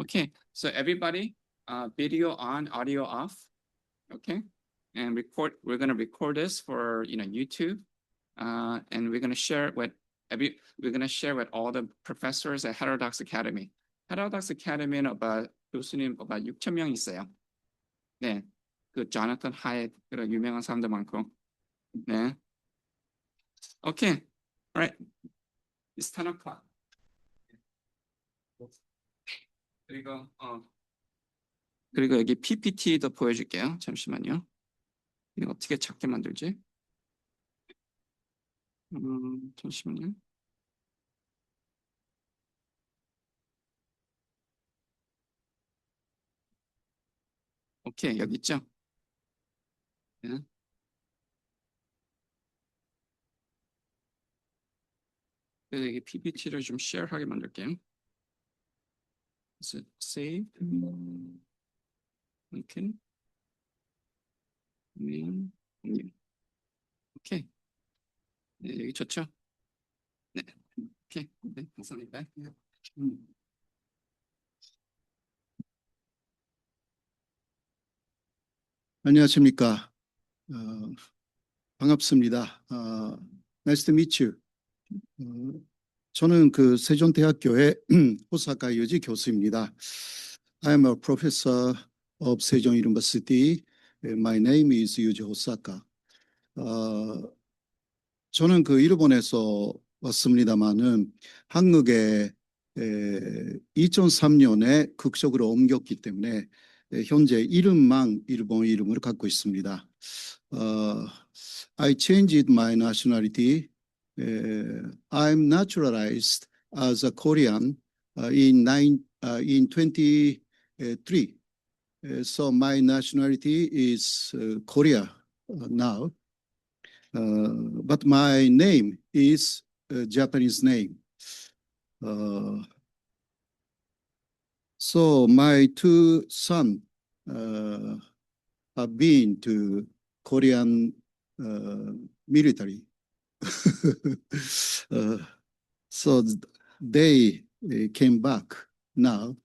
Okay, so everybody, video on, audio off. Okay, and we're gonna record this for YouTube, and we're gonna share it with all the professors at Heterodox Academy. Heterodox Academy는 교수님 6,000명 있어요. 네, 그 조나탄 하얏 그런 유명한 사람들 많고. 네. Okay, alright. It's 10 o'clock. 그리고 여기 PPT도 보여줄게요. 잠시만요. 이거 어떻게 작게 만들지? 잠시만요. 오케이, 여기 있죠? 네. 그래서 여기 PPT를 좀 쉐어하게 만들게요. 그래서 save. 오케이. 오케이. 네, 여기 좋죠? 네. 오케이. 네, 감사합니다. 안녕하십니까. 반갑습니다. Nice to meet you. 저는 그 세종대학교의 호사카유지 교수입니다. I am a professor of Sejong University. My name is Yuji Hosaka. 저는 그 일본에서 왔습니다만은 한국에 2003년에 극적으로 옮겼기 때문에 현재 이름만 일본 이름으로 갖고 있습니다. I changed my nationality. I'm naturalized as a Korean in 23. So my nationality is Korea now. But my name is a Japanese name. So my two sons have been to Korean military. So they came back now,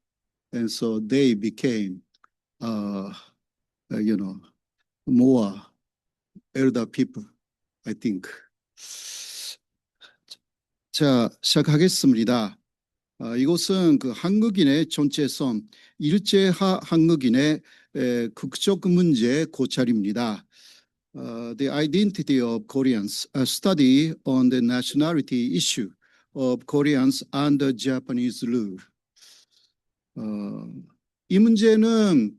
and so they became, more elder people, I think. 자, 시작하겠습니다. 이곳은 그 한국인의 정체성, 일제하 한국인의 극적 문제 고찰입니다. The identity of Koreans, a study on the nationality issue of Koreans under Japanese rule. 이 문제는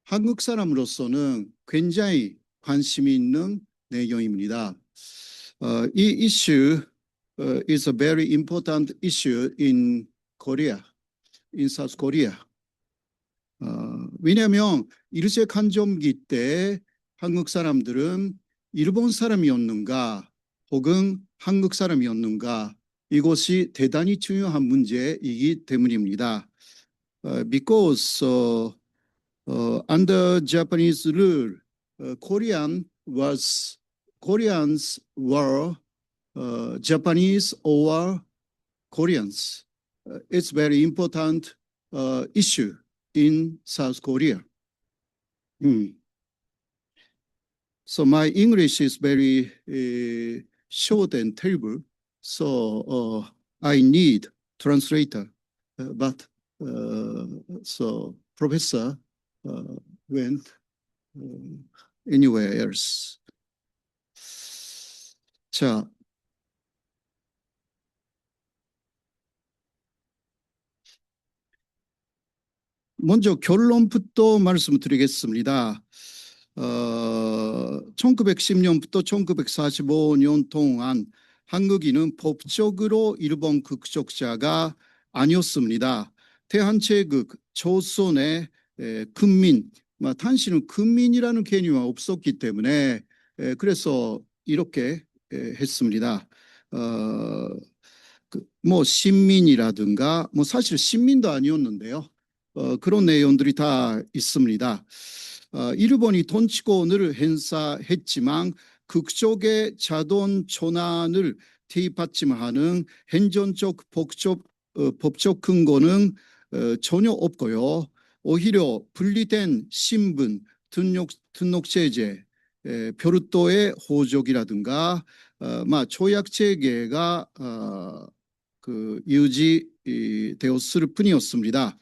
한국 사람으로서는 굉장히 관심이 있는 내용입니다. 이 issue is a very important issue in Korea, in South Korea. 왜냐하면 일제 간점기 때 한국 사람들은 일본 사람이었는가 혹은 한국 사람이었는가 이것이 대단히 중요한 문제이기 때문입니다. Because under Japanese rule, Koreans were Japanese or Koreans. It's very important issue in South Korea. So my English is very short and terrible, so I need translator. But so professor went anywhere else. 자, 먼저 결론부터 말씀드리겠습니다. 1910년부터 1945년 동안 한국인은 법적으로 일본 극적자가 아니었습니다. 대한제국 조선의 근민, 당시는 근민이라는 개념이 없었기 때문에 그래서 이렇게 했습니다. 뭐 신민이라든가 뭐 사실 신민도 아니었는데요. 그런 내용들이 다 있습니다. 일본이 통치권을 행사했지만 극적의 자동 전환을 대입받지만 하는 행정적 법적 근거는 전혀 없고요. 오히려 분리된 신분, 등록제재, 별도의 호적이라든가 조약 체계가 유지되었을 뿐이었습니다.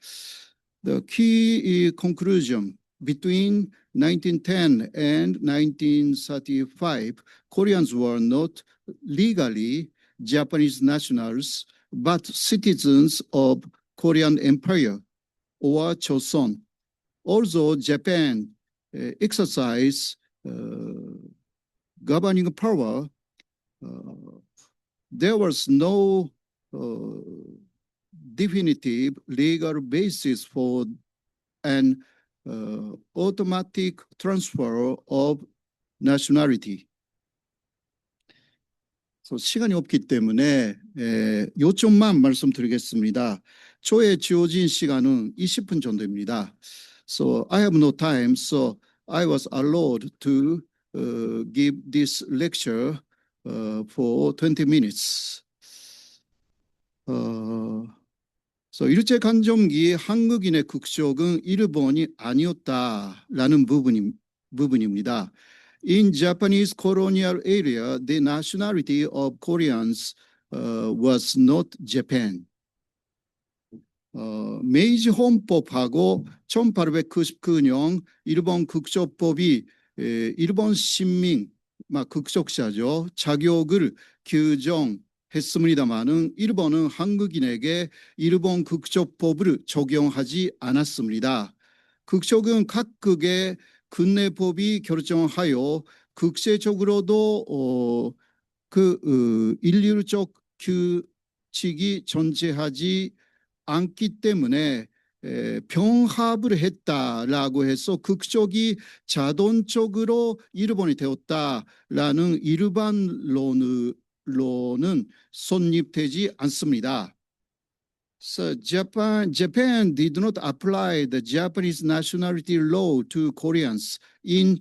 The key conclusion between 1910 and 1935, Koreans were not legally Japanese nationals, but citizens of Korean Empire or Joseon. Although Japan exercised governing power, there was no definitive legal basis for an automatic transfer of nationality. 시간이 없기 때문에 요점만 말씀드리겠습니다. 저의 주어진 시간은 20분 정도입니다. So I have no time, so I was allowed to give this lecture for 20 minutes. 일제 강점기 한국인의 국적은 일본이 아니었다라는 부분입니다. In Japanese colonial area, the nationality of Koreans was not Japan. 메이지 헌법하고 1899년 일본 국적법이 일본 시민, 국적자죠, 자격을 규정했습니다마는 일본은 한국인에게 일본 국적법을 적용하지 않았습니다. 국적은 각국의 국내법이 결정하여 국제적으로도 일률적 규칙이 존재하지 않기 때문에 병합을 했다라고 해서 국적이 자동적으로 일본이 되었다라는 일반론은 성립되지 않습니다. So Japan did not apply the Japanese nationality law to Koreans in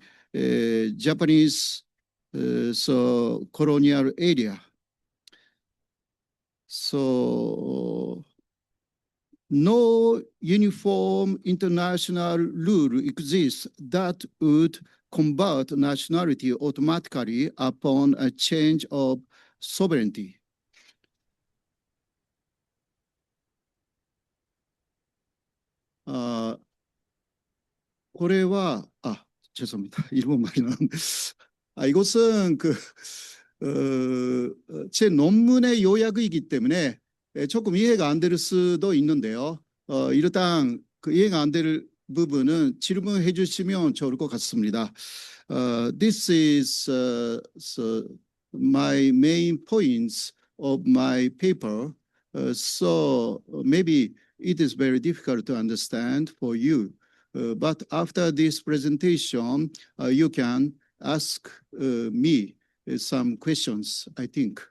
Japanese colonial area. So no uniform international rule exists that would convert nationality automatically upon a change of sovereignty. 죄송합니다. 일본말이는 이것은 제 논문의 요약이기 때문에 조금 이해가 안 될 수도 있는데요. 일단 이해가 안 될 부분은 질문해 주시면 좋을 것 같습니다. This is my main points of my paper. So maybe it is very difficult to understand for you. But after this presentation, you can ask me some questions, I think.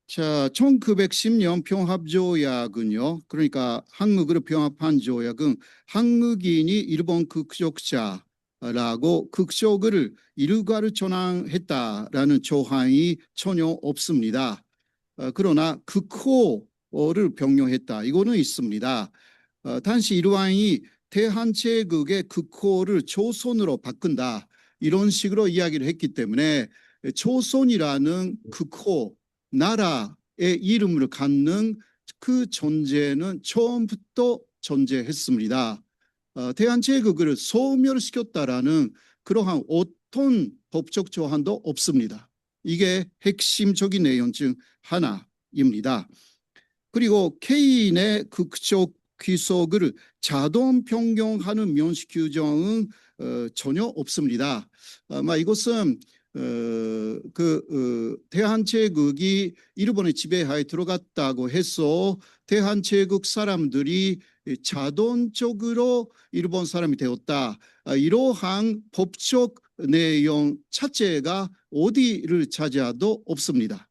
자, 1910년 병합조약은요, 그러니까 한국으로 병합한 조약은 한국인이 일본 국적자라고 국적을 일괄 전환했다라는 조항이 전혀 없습니다. 그러나 국호를 병용했다, 이거는 있습니다. 당시 일왕이 대한제국의 국호를 조선으로 바꾼다, 이런 식으로 이야기를 했기 때문에 조선이라는 국호, 나라의 이름을 갖는 그 존재는 처음부터 존재했습니다. 대한제국을 소멸시켰다라는 그러한 어떤 법적 조항도 없습니다. 이게 핵심적인 내용 중 하나입니다. 그리고 개인의 국적 귀속을 자동 변경하는 명식 규정은 전혀 없습니다. 이것은 대한제국이 일본의 지배하에 들어갔다고 해서 대한제국 사람들이 자동적으로 일본 사람이 되었다, 이러한 법적 내용 자체가 어디를 찾아도 없습니다.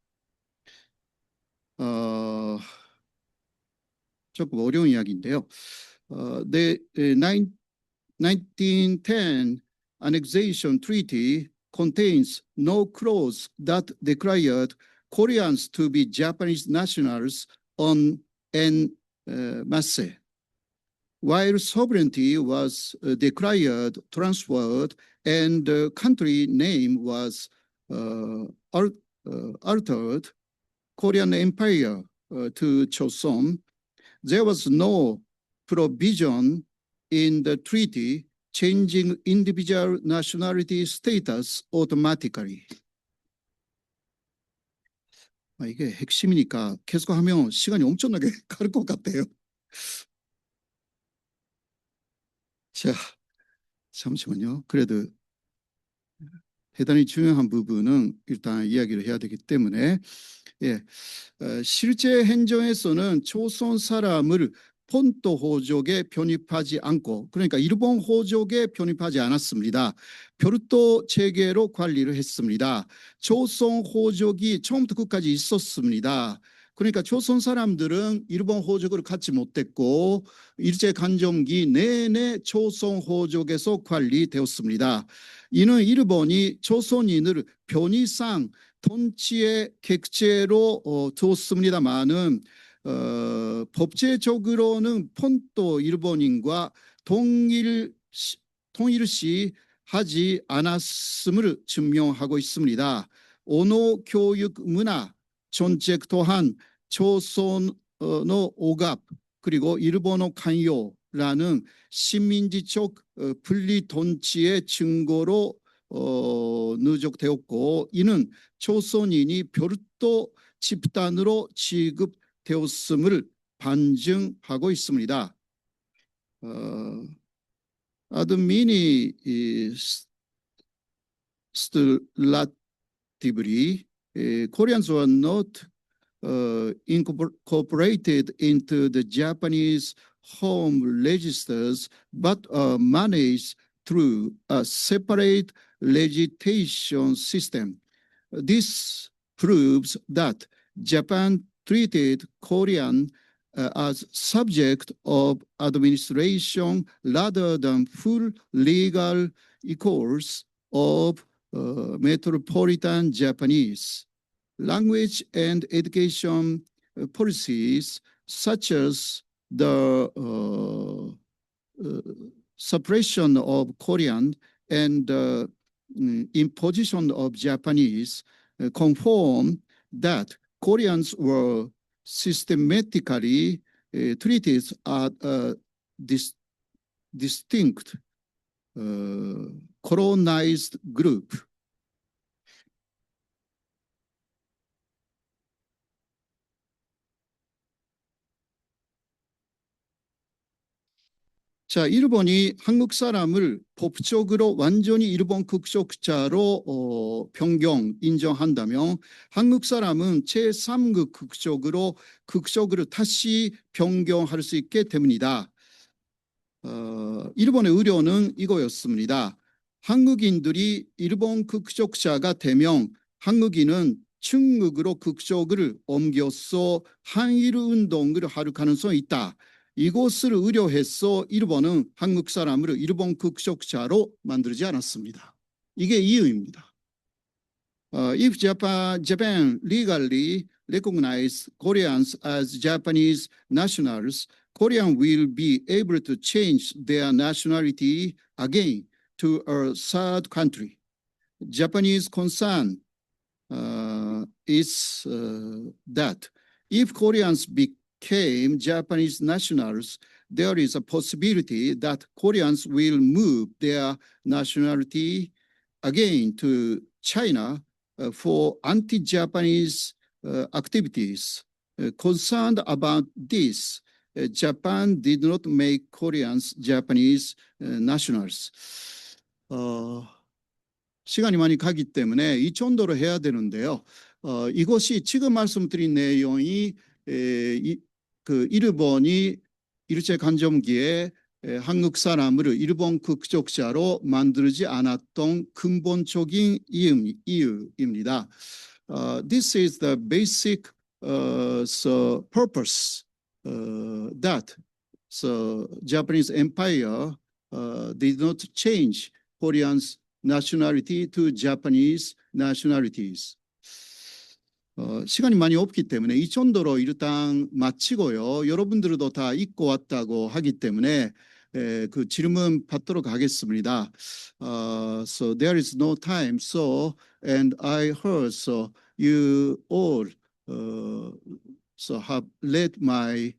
조금 어려운 이야기인데요. The 1910 annexation treaty contains no clause that declared Koreans to be Japanese nationals en masse. While sovereignty was declared, transferred, and the country name was altered, Korean Empire to Choson, there was no provision in the treaty changing individual nationality status automatically. 이게 핵심이니까 계속하면 시간이 엄청나게 갈 것 같아요. 자, 잠시만요. 그래도 대단히 중요한 부분은 일단 이야기를 해야 되기 때문에 실제 행정에서는 조선 사람을 폰토 호족에 편입하지 않고, 그러니까 일본 호족에 편입하지 않았습니다. 별도 체계로 관리를 했습니다. 조선 호족이 처음부터 끝까지 있었습니다. 그러니까 조선 사람들은 일본 호족을 갖지 못했고 일제간점기 내내 조선 호족에서 관리되었습니다. 이는 일본이 조선인을 편의상 통치의 객체로 두었습니다마는 법제적으로는 폰토 일본인과 통일시 하지 않았음을 증명하고 있습니다. 언어, 교육, 문화, 정책 또한 조선의 오갑 그리고 일본어 관여라는 식민지적 분리 통치의 증거로 누적되었고 이는 조선인이 별도 집단으로 취급되었음을 반증하고 있습니다. Administratively, Koreans were not incorporated into the Japanese home registers, but managed through a separate legislation system. This proves that Japan treated Korean as subject of administration rather than full legal equals of metropolitan Japanese. Language and education policies such as the suppression of Korean and imposition of Japanese confirm that Koreans were systematically treated as a distinct colonized group. 자, 일본이 한국 사람을 법적으로 완전히 일본 국적자로 변경 인정한다면 한국 사람은 제3급 국적으로 다시 변경할 수 있게 됩니다. 일본의 의료는 이거였습니다. 한국인들이 일본 국적자가 되면 한국인은 중국으로 국적을 옮겨서 한일 운동을 할 가능성이 있다. 이것을 의뢰해서 일본은 한국 사람을 일본 국적자로 만들지 않았습니다. 이게 이유입니다. If Japan legally recognizes Koreans as Japanese nationals, Koreans will be able to change their nationality again to a third country. Japanese concern is that if Koreans became Japanese nationals, there is a possibility that Koreans will move their nationality again to China for anti-Japanese activities. Concerned about this, Japan did not make Koreans Japanese nationals. 시간이 많이 가기 때문에 이 정도로 해야 되는데요. 이것이 지금 말씀드린 내용이 일본이 일제간점기에 한국 사람을 일본 국적자로 만들지 않았던 근본적인 이유입니다. This is the basic purpose that Japanese Empire did not change Koreans nationality to Japanese nationalities. 시간이 많이 없기 때문에 이 정도로 일단 마치고요. 여러분들도 다 읽고 왔다고 하기 때문에 그 질문 받도록 하겠습니다. So there is no time. So and I heard so you all so have read my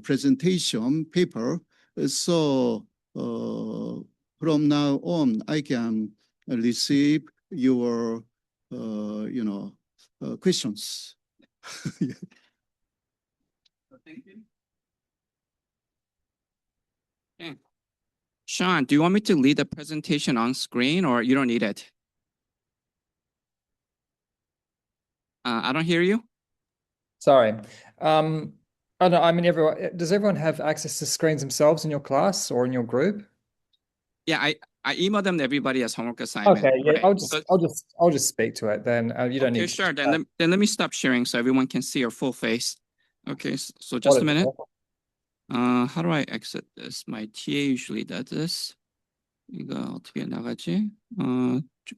presentation paper. So from now on, I can receive your questions. Thank you. Okay. Shaun, do you want me to lead the presentation on screen or you don't need it? I don't hear you. Sorry. I don't know, I mean, does everyone have access to screens themselves in your class or in your group? Yeah, I emailed them to everybody as homework assignment. Okay, yeah, Right. I'll just speak to it then. You don't Okay, need. sure. Then let me stop sharing so everyone can see your full face. Okay, so just a minute. How do I exit this? My TA usually does this. 이거 어떻게 나가지?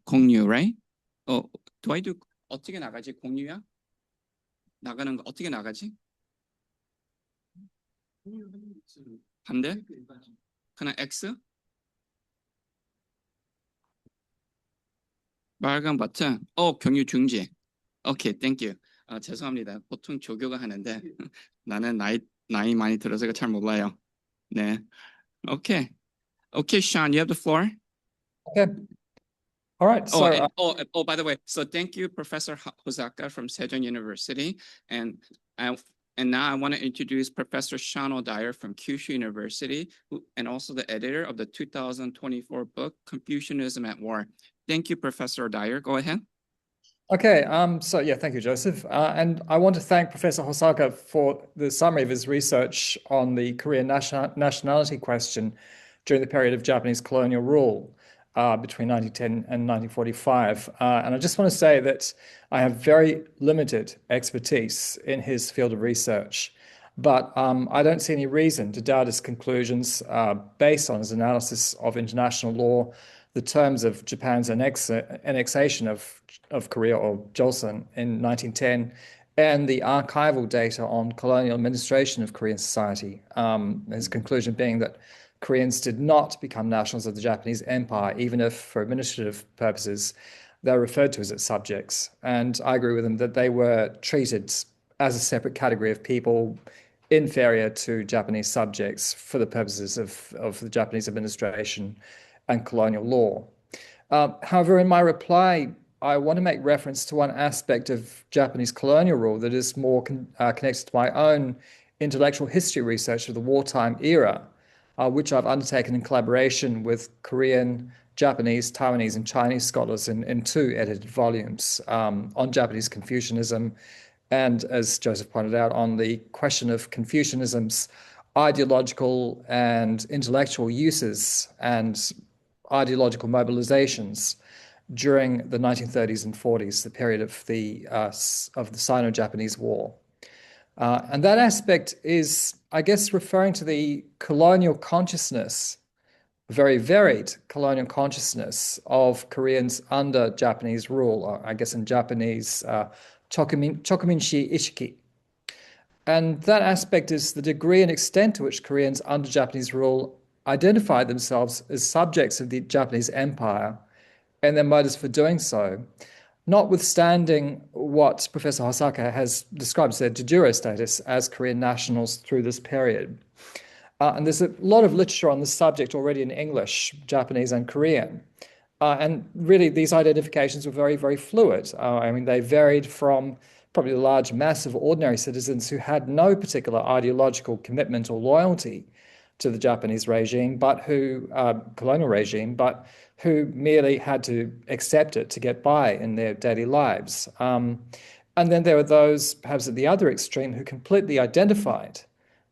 공유, right? do I do 어떻게 나가지? 공유야? 나가는 거 어떻게 나가지? 반대? 그냥 X? 빨간 버튼. 경유 중지. 오케이, thank you. 죄송합니다. 보통 조교가 하는데 나는 나이 많이 들어서 잘 몰라요. 네. Okay, Shaun, you have the floor. Okay. All right. So, by the way, so thank you, Professor Hosaka from Sejong University, and now I want to introduce Professor Shaun O'Dyer from Kyushu University, and also the editor of the 2024 book Confucianism at War. Thank you, Professor O'Dyer. Go ahead. Okay. So yeah, thank you, Joseph. And I want to thank Professor Hosaka for the summary of his research on the Korean nationality question during the period of Japanese colonial rule between 1910 and 1945. And I just want to say that I have very limited expertise in his field of research, but I don't see any reason to doubt his conclusions based on his analysis of international law, the terms of Japan's annexation of Korea or Joseon in 1910, and the archival data on colonial administration of Korean society. His conclusion being that Koreans did not become nationals of the Japanese Empire, even if, for administrative purposes, they're referred to as its subjects. And I agree with him that they were treated as a separate category of people inferior to Japanese subjects for the purposes of the Japanese administration and colonial law. However, in my reply, I want to make reference to one aspect of Japanese colonial rule that is more connected to my own intellectual history research of the wartime era, which I've undertaken in collaboration with Korean, Japanese, Taiwanese, and Chinese scholars in two edited volumes on Japanese Confucianism, and, as Joseph pointed out, on the question of Confucianism's ideological and intellectual uses and ideological mobilizations during the 1930s and 40s, the period of the Sino-Japanese War. And that aspect is, I guess, referring to the colonial consciousness, very varied colonial consciousness of Koreans under Japanese rule, or I guess in Japanese, chokuminshi ishiki. And that aspect is the degree and extent to which Koreans under Japanese rule identify themselves as subjects of the Japanese Empire and their motives for doing so, notwithstanding what Professor Hosaka has described as their de jure status as Korean nationals through this period. And there's a lot of literature on this subject already in English, Japanese, and Korean. And really, these identifications were very, very fluid. I mean, they varied from probably a large mass of ordinary citizens who had no particular ideological commitment or loyalty to the Japanese regime, but colonial regime, but who merely had to accept it to get by in their daily lives. And then there were those, perhaps at the other extreme, who completely identified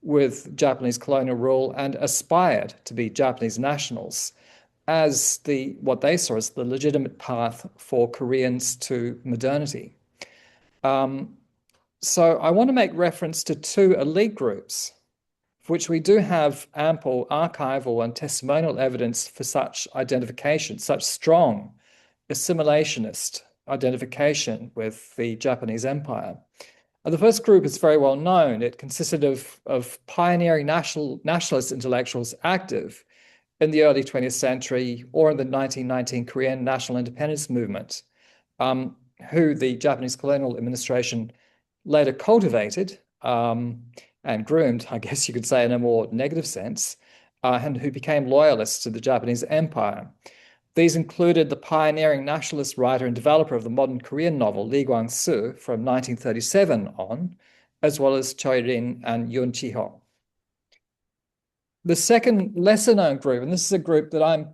with Japanese colonial rule and aspired to be Japanese nationals as what they saw as the legitimate path for Koreans to modernity. So I want to make reference to two elite groups, for which we do have ample archival and testimonial evidence for such identification, such strong assimilationist identification with the Japanese Empire. The first group is very well known. It consisted of pioneering nationalist intellectuals active in the early 20th century or in the 1919 Korean national independence movement, who the Japanese colonial administration later cultivated and groomed, I guess you could say in a more negative sense, and who became loyalists to the Japanese Empire. These included the pioneering nationalist writer and developer of the modern Korean novel Lee Kwang-soo from 1937 on, as well as Choi Rin and Yoon Chi-ho. The second lesser-known group, and this is a group that I've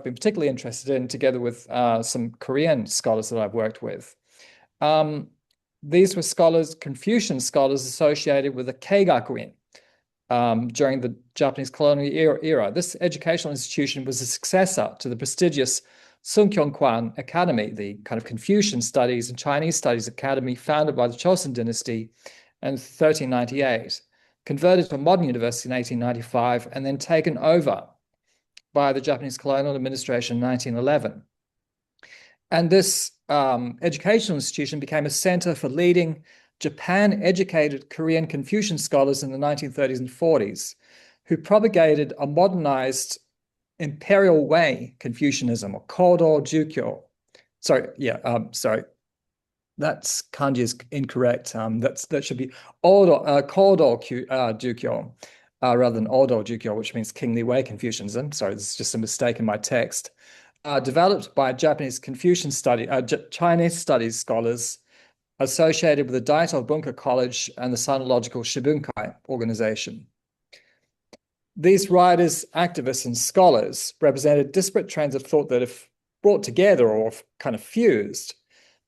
been particularly interested in, together with some Korean scholars that I've worked with. These were Confucian scholars associated with the Keigakuin during the Japanese colonial era. This educational institution was a successor to the prestigious Sunkyungkwan Academy, the kind of Confucian Studies and Chinese Studies Academy founded by the Chosun dynasty in 1398, converted to a modern university in 1895, and then taken over by the Japanese colonial administration in 1911. And this educational institution became a center for leading Japan-educated Korean Confucian scholars in the 1930s and 40s, who propagated a modernized imperial way Confucianism, or Kodo Jukyo. That's kanji is incorrect. That should be Kodo Jukyo rather than Odo Jukyo, which means kingly way Confucianism. Sorry, this is just a mistake in my text. Developed by Japanese Chinese studies scholars associated with the Daito Bunka College and the Sinological Shibunkai organization. These writers, activists, and scholars represented disparate trends of thought that, if brought together or kind of fused,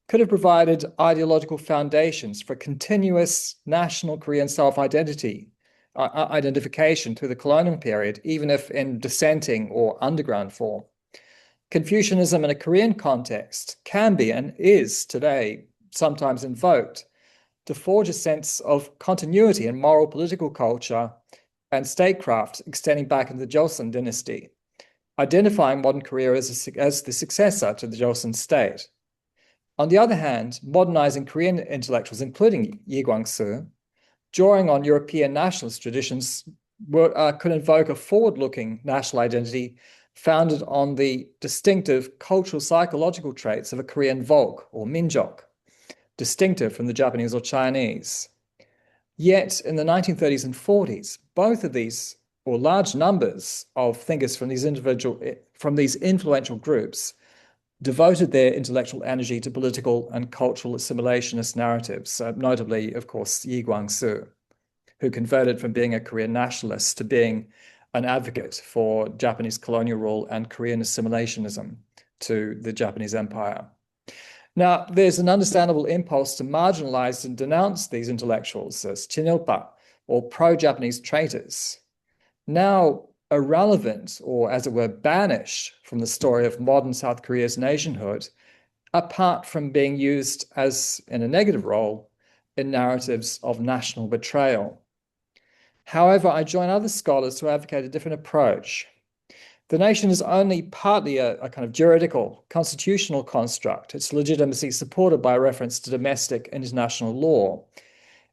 could have provided ideological foundations for continuous national Korean self-identification through the colonial period, even if in dissenting or underground form. Confucianism in a Korean context can be and is today sometimes invoked to forge a sense of continuity in moral political culture and statecraft extending back into the Joseon dynasty, identifying modern Korea as the successor to the Joseon state. On the other hand, modernizing Korean intellectuals, including Lee Kwang-soo, drawing on European nationalist traditions, could invoke a forward-looking national identity founded on the distinctive cultural psychological traits of a Korean Volk or Minjok, distinctive from the Japanese or Chinese. Yet in the 1930s and 40s, both of these, or large numbers of thinkers from these influential groups, devoted their intellectual energy to political and cultural assimilationist narratives, notably, of course, Lee Kwang-soo, who converted from being a Korean nationalist to being an advocate for Japanese colonial rule and Korean assimilationism to the Japanese Empire. Now, there's an understandable impulse to marginalize and denounce these intellectuals as chinilpa, or pro-Japanese traitors, now irrelevant, or as it were, banished from the story of modern South Korea's nationhood, apart from being used as in a negative role in narratives of national betrayal. However, I join other scholars who advocate a different approach. The nation is only partly a kind of juridical, constitutional construct, its legitimacy supported by reference to domestic and international law.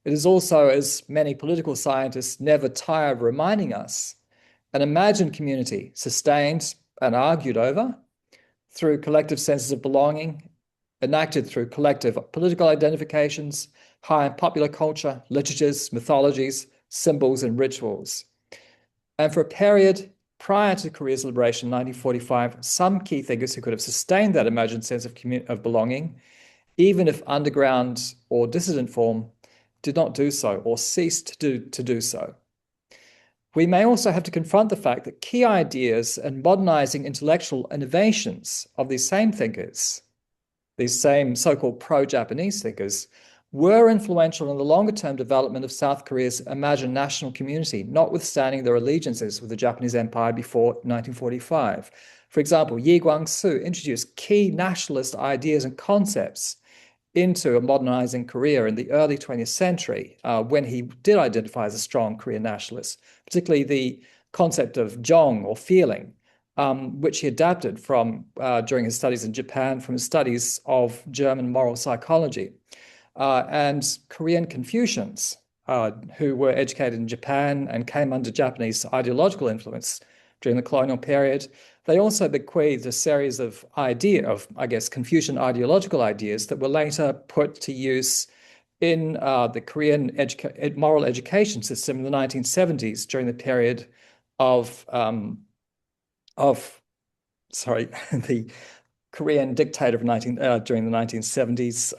It is also, as many political scientists never tire of reminding us, an imagined community sustained and argued over through collective senses of belonging, enacted through collective political identifications, high and popular culture, literatures, mythologies, symbols, and rituals. And for a period prior to Korea's liberation in 1945, some key thinkers who could have sustained that imagined sense of belonging, even if underground or dissident form, did not do so or ceased to do so. We may also have to confront the fact that key ideas and modernizing intellectual innovations of these same thinkers, these same so-called pro-Japanese thinkers, were influential in the longer-term development of South Korea's imagined national community, notwithstanding their allegiances with the Japanese Empire before 1945. For example, Lee Kwang-soo introduced key nationalist ideas and concepts into a modernizing Korea in the early 20th century, when he did identify as a strong Korean nationalist, particularly the concept of jong, or feeling, which he adapted from during his studies in Japan, from his studies of German moral psychology. And Korean Confucians, who were educated in Japan and came under Japanese ideological influence during the colonial period, they also bequeathed a series of Confucian ideological ideas that were later put to use in the Korean moral education system in the 1970s during the period of the Korean dictator of during the 1970s,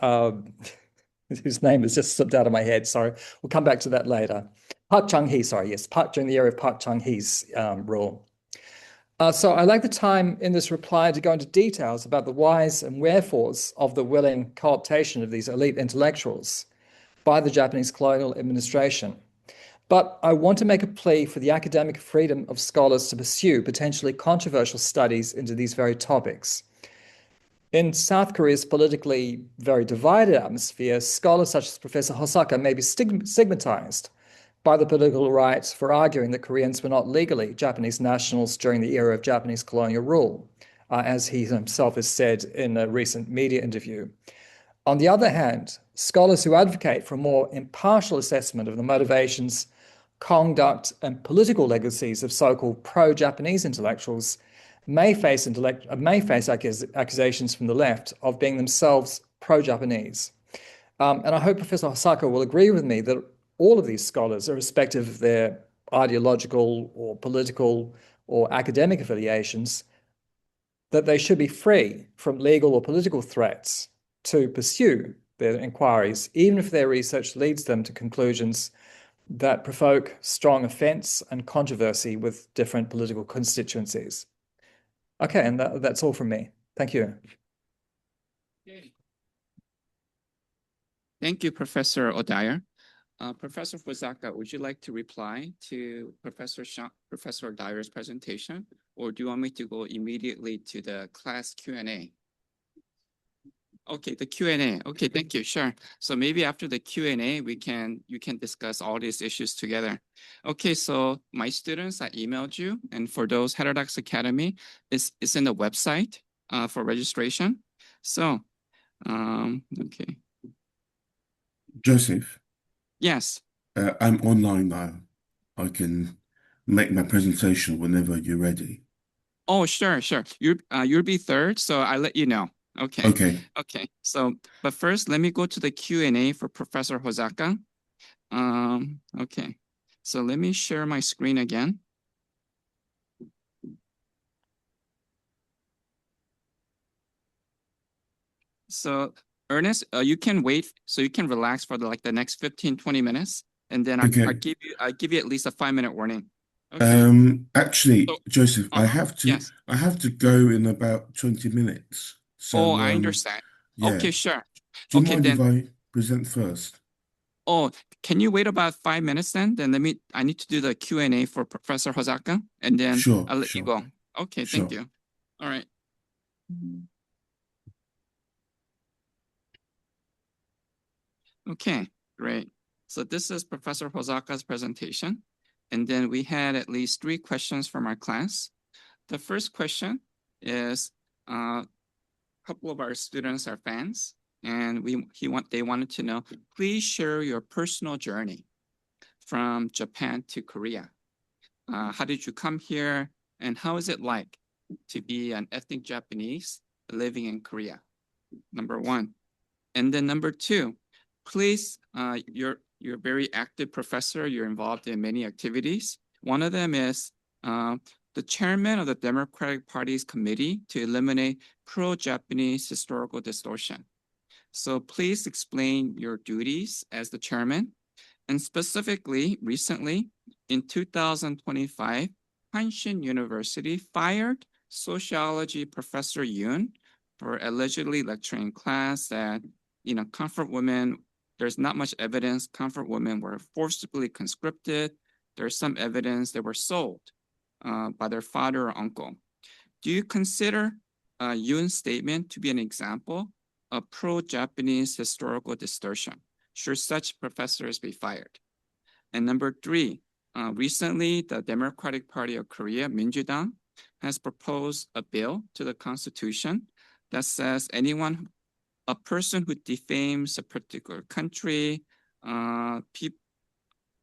whose name has just slipped out of my head. Sorry, we'll come back to that later. Park Chung-hee, during the era of Park Chung-hee's rule. So I like the time in this reply to go into details about the whys and wherefores of the willing co-optation of these elite intellectuals by the Japanese colonial administration. But I want to make a plea for the academic freedom of scholars to pursue potentially controversial studies into these very topics. In South Korea's politically very divided atmosphere, scholars such as Professor Hosaka may be stigmatized by the political right for arguing that Koreans were not legally Japanese nationals during the era of Japanese colonial rule, as he himself has said in a recent media interview. On the other hand, scholars who advocate for a more impartial assessment of the motivations, conduct, and political legacies of so-called pro-Japanese intellectuals may face accusations from the left of being themselves pro-Japanese. And I hope Professor Hosaka will agree with me that all of these scholars, irrespective of their ideological or political or academic affiliations, that they should be free from legal or political threats to pursue their inquiries, even if their research leads them to conclusions that provoke strong offense and controversy with different political constituencies. Okay, and that's all from me. Thank you. Okay. Thank you, Professor O'Dyer. Professor Hosaka, would you like to reply to Professor O'Dyer's presentation, or do you want me to go immediately to the class Q&A? Okay, the Q&A. Okay, thank you. Sure. So maybe after the Q&A, you can discuss all these issues together. Okay, so my students, I emailed you, and for those Heterodox Academy, it's in the website for registration. So, okay. Joseph. Yes. I'm online now. I can make my presentation whenever you're ready. Oh, sure. You'll be third, so I'll let you know. Okay. Okay. So, but first, let me go to the Q&A for Professor Hosaka. Okay. So let me share my screen again. So, Ernest, you can wait, so you can relax for the next 15-20 minutes, and then Okay. I give you at least a 5-minute warning. Okay. Actually, So, Joseph, I have to go in about 20 minutes. So, I understand. yeah. Okay, sure. Do you Okay, mind then. if I present first? Oh, can you wait about 5 minutes then? Then I need to do the Q&A for Professor Hosaka, and then I'll let you go. Okay, thank you. All right. Okay, great. So this is Professor Hosaka's presentation. And then we had at least 3 questions from our class. The first question is a couple of our students are fans, and they wanted to know, please share your personal journey from Japan to Korea. How did you come here, and how is it like to be an ethnic Japanese living in Korea? Number 1. And then number 2, please, you're a very active professor. You're involved in many activities. One of them is the chairman of the Democratic Party's committee to eliminate pro-Japanese historical distortion. So please explain your duties as the chairman. And specifically, recently, in 2025, Hanshin University fired sociology professor Yoon for allegedly lecturing class that, comfort women, there's not much evidence comfort women were forcibly conscripted. There's some evidence they were sold by their father or uncle. Do you consider Yoon's statement to be an example of pro-Japanese historical distortion? Should such professors be fired? And number 3, recently, the Democratic Party of Korea, Minjudang, has proposed a bill to the Constitution that says a person who defames a particular country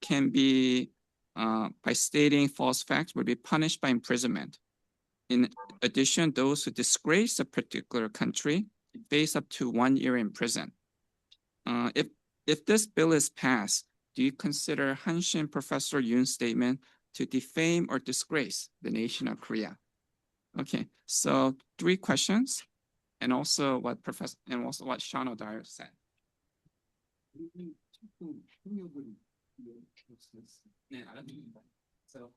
can be, by stating false facts, will be punished by imprisonment. In addition, those who disgrace a particular country face up to 1 year in prison. If this bill is passed, do you consider Hanshin Professor Yoon's statement to defame or disgrace the nation of Korea? Okay, so 3 questions, and also what Shaun O'Dyer said. So,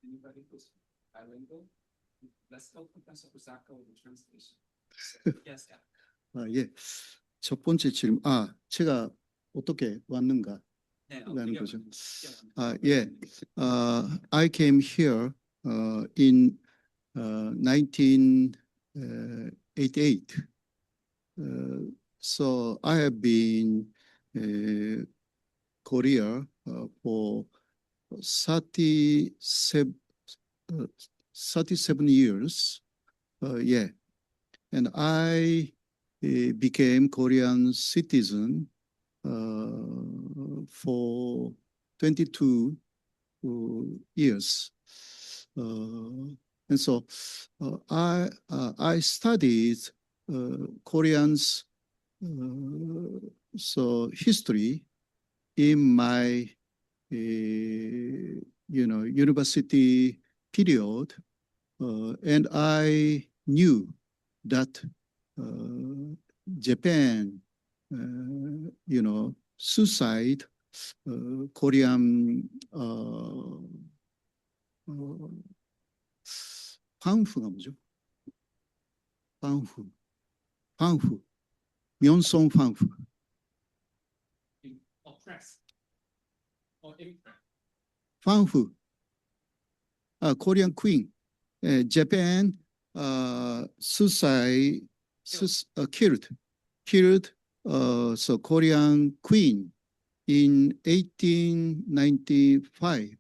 anybody who's bilingual, let's help Professor Hosaka with the translation. Yes, yeah. 예. 첫 번째 질문, 제가 어떻게 왔는가? 라는 거죠. 예. I came here in 1988. So I have been Korea for 37 years. Yeah. And I became Korean citizen for 22 years. And so I studied Korean's history in my university period, and I knew that Japan, suicide Korean 방후가 뭐죠? 방후, 면송 방후. Oppress or impress. 방후, Korean queen, Japan suicide, killed so Korean queen in 1895.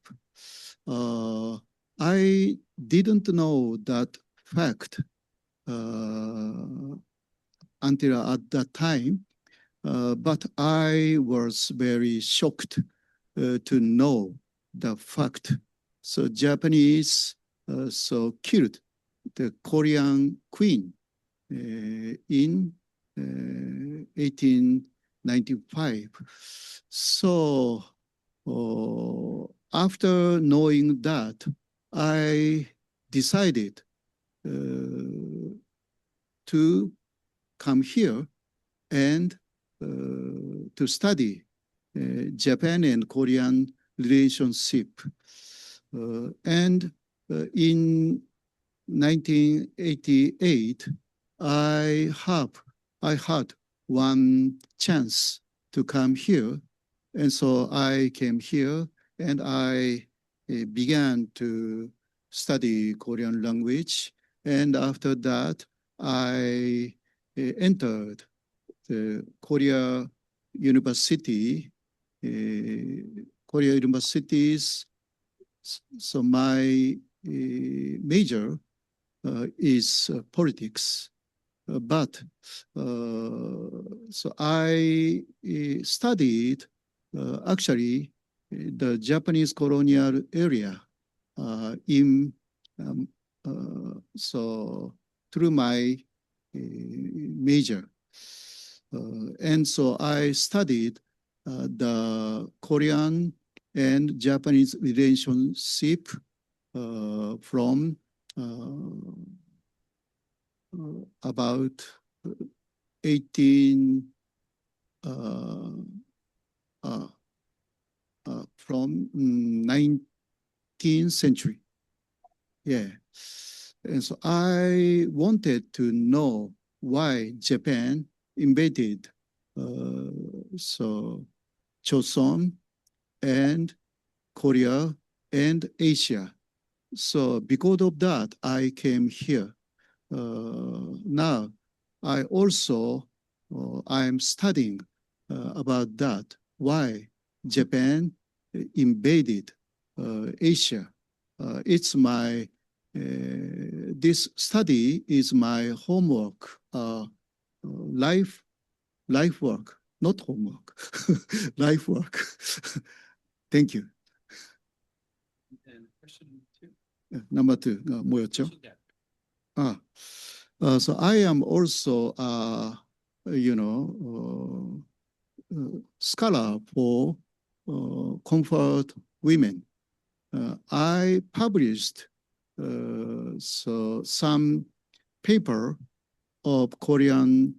I didn't know that fact until at that time, but I was very shocked to know the fact. So Japanese killed the Korean queen in 1895. So after knowing that, I decided to come here and to study Japan and Korean relationship. And in 1988, I had one chance to come here, and so I came here and I began to study Korean language. And after that, I entered the Korea University. Korea universities. So my major is politics, but so I studied actually the Japanese colonial area so through my major, and so I studied the Korean and Japanese relationship from about 18 from 19th century. Yeah. And so I wanted to know why Japan invaded so Joseon and Korea and Asia. So because of that, I came here. Now, I also I'm studying about that. Why Japan invaded Asia. It's my this study is my homework, life work, not homework, life work. Thank you. And question two. Number two, 뭐였죠? So I am also, scholar for comfort women. I published so some paper of Korean,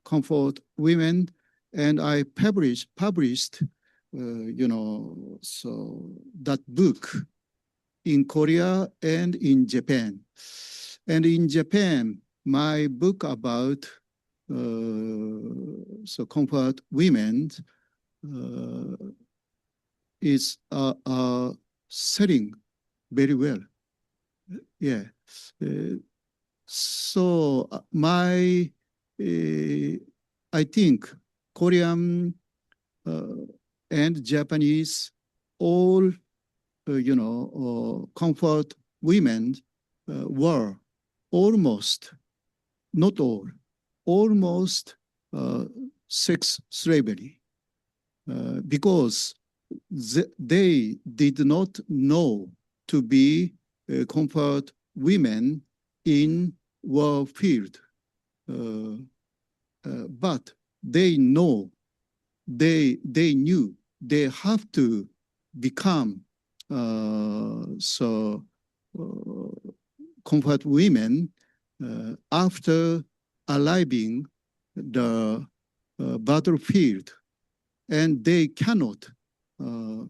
comfort women, and I published, so that book in Korea and in Japan. And in Japan, my book about so comfort women is selling very well. Yeah. So my, I think Korean and Japanese, all, comfort women were almost, not all, almost sex slavery because they did not know to be comfort women in war field, but they know, they knew they have to become comfort women after arriving the battlefield, and they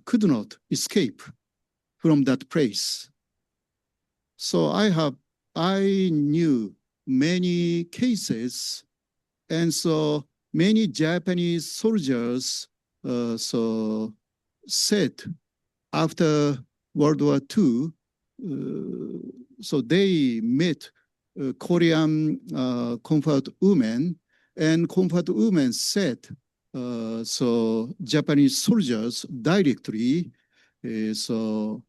could not escape from that place. So I knew many cases, and so many Japanese soldiers said after World War II, so they met Korean comfort women, and comfort women said, so Japanese soldiers directly, so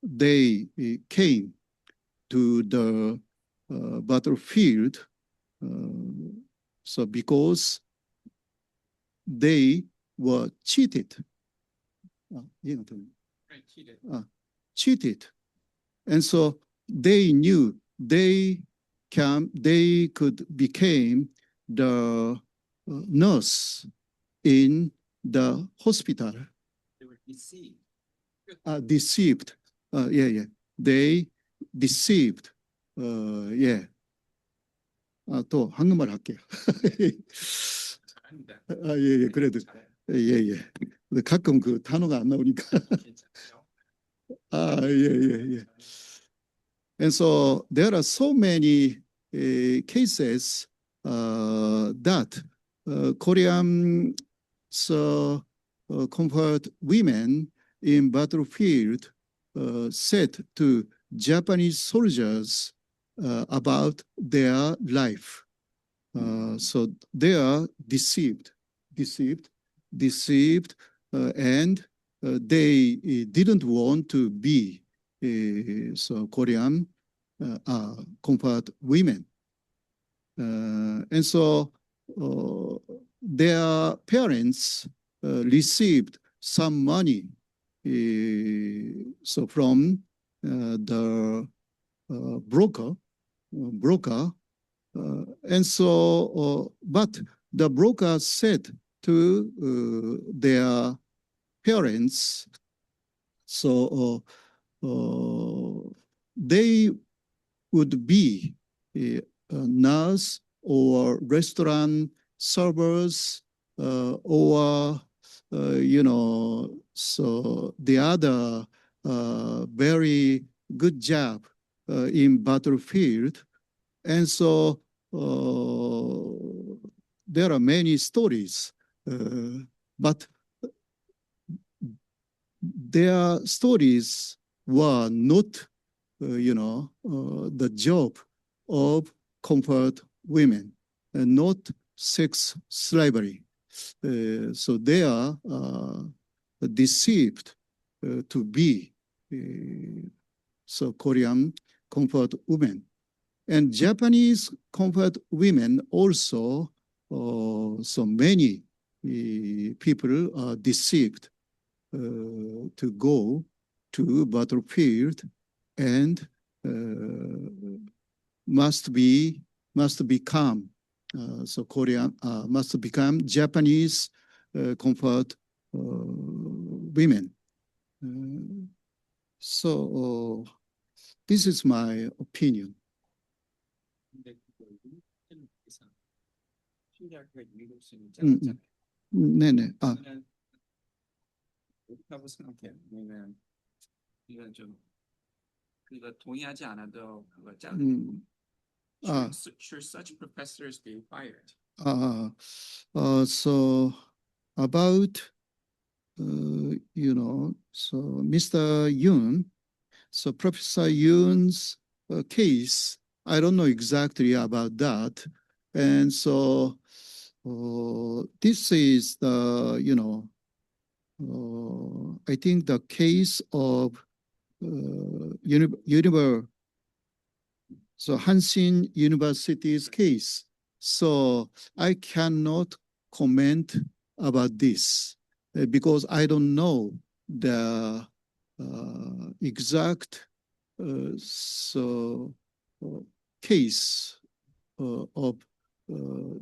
they came to the battlefield, so because they were cheated. Cheated. And so they knew they could become the nurse in the hospital. They were deceived. Deceived. They deceived. 또 한국말 할게요. 그래도 가끔 그 단어가 안 나오니까. And so there are so many cases that Korean comfort women in battlefield said to Japanese soldiers about their life. So they are deceived, and they didn't want to be Korean comfort women. And so their parents received some money so from the broker, and so but the broker said to their parents, so they would be a nurse or restaurant servers or so the other very good job in battlefield. And so there are many stories, but their stories were not, the job of comfort women, and not sex slavery. So they are deceived to be so Korean comfort women. And Japanese comfort women also, so many people are deceived to go to battlefield and must become so Korean must become Japanese comfort women. So this is my opinion. 근데 그거 이상 신기하게 읽을 수 있지 않잖아요. 네네. 아, 저는 그렇다고 생각해요. 왜냐면 이건 좀 그거 동의하지 않아도 그거 자르고 아. should such professors be fired? So about so Mr. Yoon, so Professor Yoon's case, I don't know exactly about that, and so this is the I think the case of so Hanshin University's case. So I cannot comment about this because I don't know the exact case of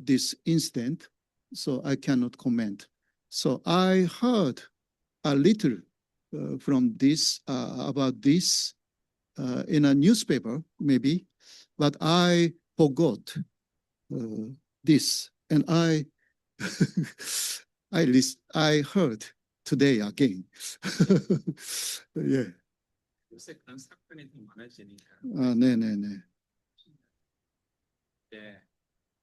this incident. So I cannot comment. So I heard a little from this about this in a newspaper maybe, but I forgot this, and I heard today again. Yeah. 요새 그런 사건이 좀 많아지니까. 네네네. 네,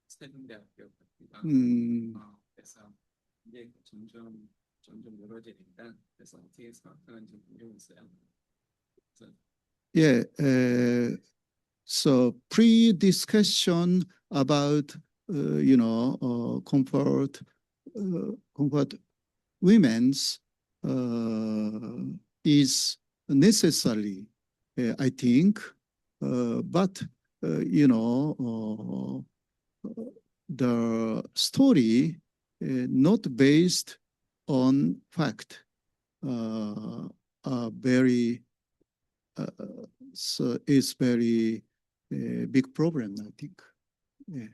세종대학교 같은 그래서 이제 점점 멀어지니까 그래서 어떻게 생각하는지 궁금했어요. Yeah. So pre-discussion about comfort women's is necessary, I think, but the story not based on fact very so it's very big problem, I think. Yeah.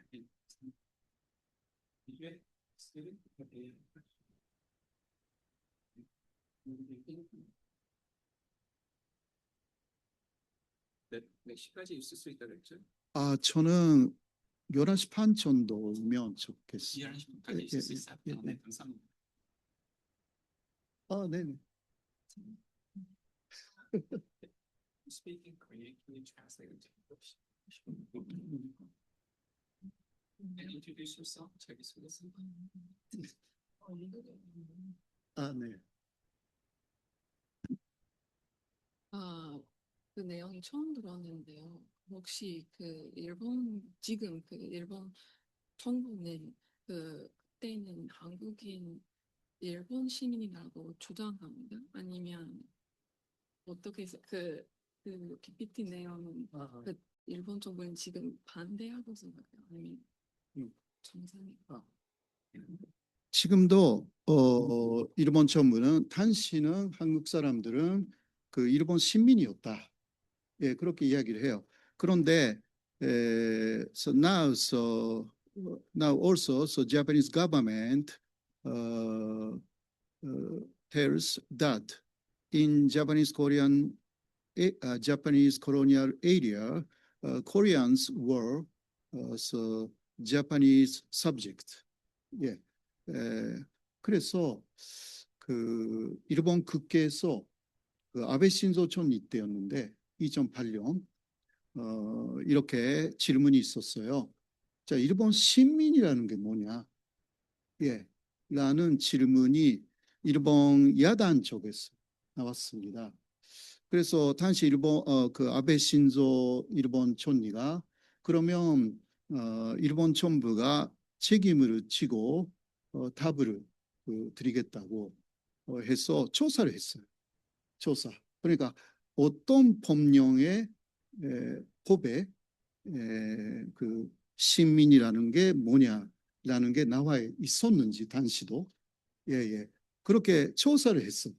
몇 시까지 있을 수 있다 그랬죠? 저는 11시 반 정도면 좋겠어요. 11시까지 있을 수 있어요. 네, 감사합니다. 네네. Speaking Korean, can you translate into English? And introduce yourself. 자기 소개서. 네. 그 내용이 처음 들었는데요. 혹시 그 지금 그 일본 정부는 그때는 한국인 일본 시민이라고 주장합니다. 아니면 어떻게 그 PPT 내용은 그 일본 정부는 지금 반대하고 생각해요. 아니면 정상이? 지금도 일본 정부는 당신은 한국 사람들은 그 일본 시민이었다. 예, 그렇게 이야기를 해요. 그런데 so now also Japanese government tells that in Japanese colonial area, Koreans were so Japanese subject. 예. 그래서 그 일본 국회에서 그 아베 신조 총리 때였는데 2008년 이렇게 질문이 있었어요. 자, 일본 시민이라는 게 뭐냐? 예, 라는 질문이 일본 야단 쪽에서 나왔습니다. 그래서 당시 일본 그 아베 신조 일본 총리가 그러면 일본 정부가 책임을 지고 답을 드리겠다고 해서 조사를 했어요. 조사. 그러니까 어떤 법령의 법에 그 시민이라는 게 뭐냐라는 게 나와 있었는지 당시도 예. 그렇게 조사를 했어.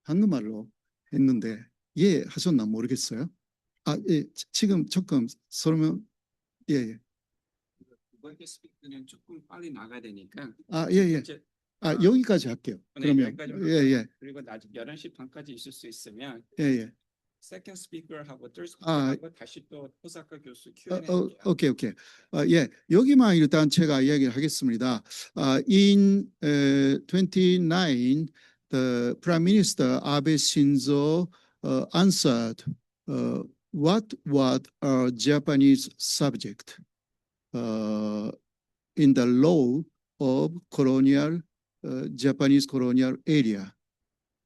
한국말로 했는데 이해하셨나 모르겠어요. 예, 지금 조금 설명 예. 두 번째 스피커는 조금 빨리 나가야 되니까. 예. 여기까지 할게요. 네, 그러면 여기까지만 예. 그리고 나중 11시 반까지 있을 수 있으면 예. second speaker하고 third speaker하고 다시 또 호사카 교수 Q&A 할게요. 오케이. 예, 여기만 일단 제가 이야기를 하겠습니다. In 29, the Prime Minister Abe Shinzo answered what was a Japanese subject in the law of Japanese colonial area.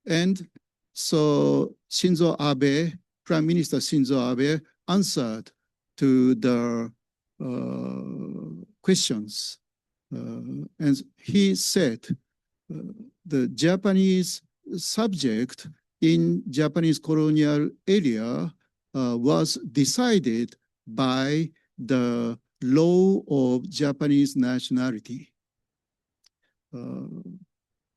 And so Prime Minister Shinzo Abe answered to the questions. And he said the Japanese subject in Japanese colonial area was decided by the law of Japanese nationality.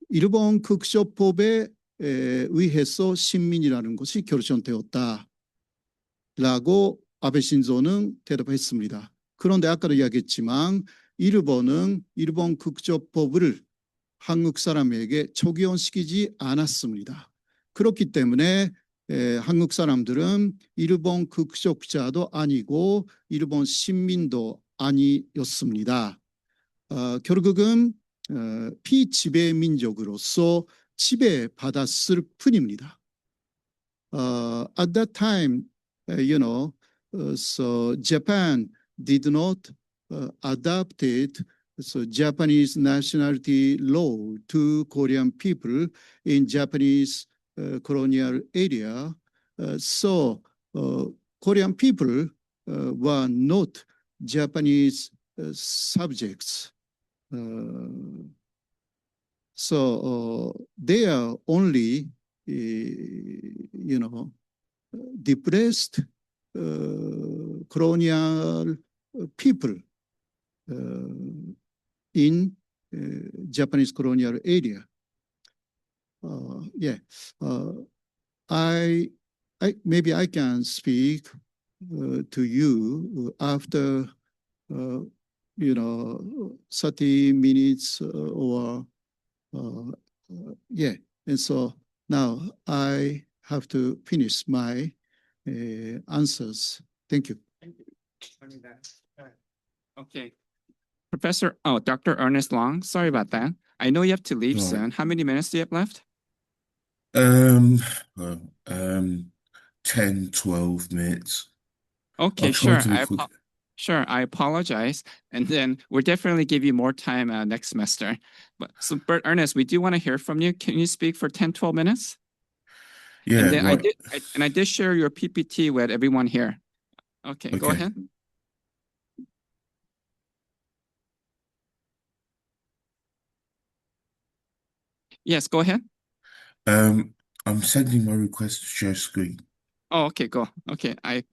일본 극쇼법에 의해서 신민이라는 것이 결정되었다라고 아베 신조는 대답했습니다. 그런데 아까도 이야기했지만 일본 극쇼법을 한국 사람에게 적용시키지 않았습니다. 그렇기 때문에 한국 사람들은 일본 극쇼자도 아니고 일본 신민도 아니었습니다. 결국은 피지배 민족으로서 지배받았을 뿐입니다. At that time, so Japan did not adopted Japanese nationality law to Korean people in Japanese colonial area. So Korean people were not Japanese subjects. So they are only, depressed colonial people in Japanese colonial area. Maybe I can speak to you after 30 minutes or and so now I have to finish my answers. Thank you. Okay. Dr. Ernest Leung, sorry about that. I know you have to leave soon. How many minutes do you have left? 10, 12 minutes. Okay, sure. I apologize. And then we'll definitely give you more time next semester. But Ernest, we do want to hear from you. Can you speak for 10, 12 minutes? Yeah, and then right. I did share your PPT with everyone here. Okay, go ahead. Yes, go ahead. I'm sending my request to share screen. Oh, okay, go. Okay, I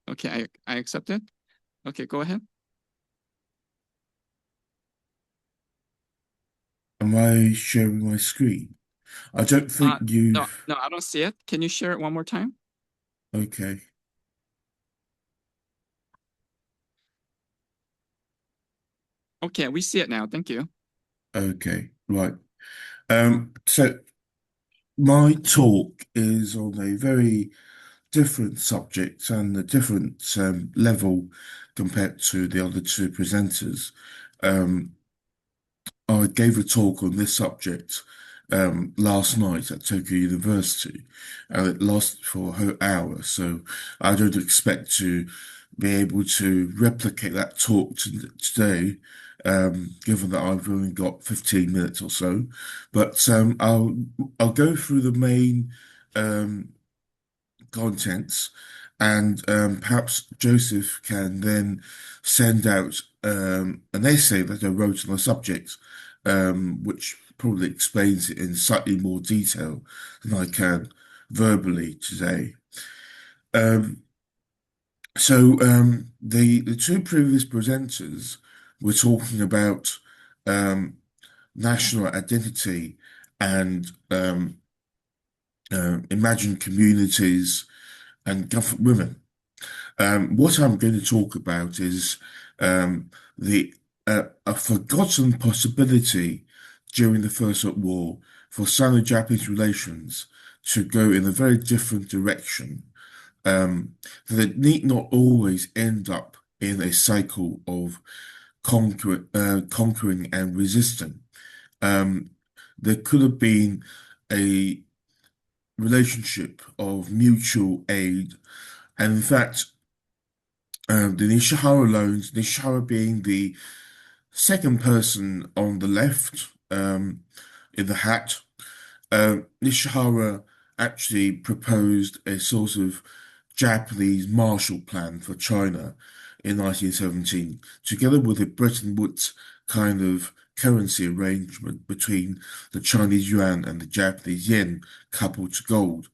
accept it. Okay, go ahead. Am I sharing my screen? I don't think you. No, I don't see it. Can you share it one more time? Okay. Okay, we see it now. Thank you. Okay, right. So my talk is on a very different subject and a different level compared to the other two presenters. I gave a talk on this subject last night at Tokyo University, and it lasted for a whole hour. So I don't expect to be able to replicate that talk today, given that I've only got 15 minutes or so. But I'll go through the main contents, and perhaps Joseph can then send out an essay that I wrote on the subject, which probably explains it in slightly more detail than I can verbally today. The two previous presenters were talking about national identity and imagined communities and government women. What I'm going to talk about is the a forgotten possibility during the First World War for Sino-Japanese relations to go in a very different direction. That it need not always end up in a cycle of conquering and resisting. There could have been a relationship of mutual aid, and in fact, the Nishihara loans, Nishihara being the second person on the left in the hat, Nishihara actually proposed a sort of Japanese Marshall Plan for China in 1917, together with a Bretton Woods kind of currency arrangement between the Chinese yuan and the Japanese yen coupled to gold.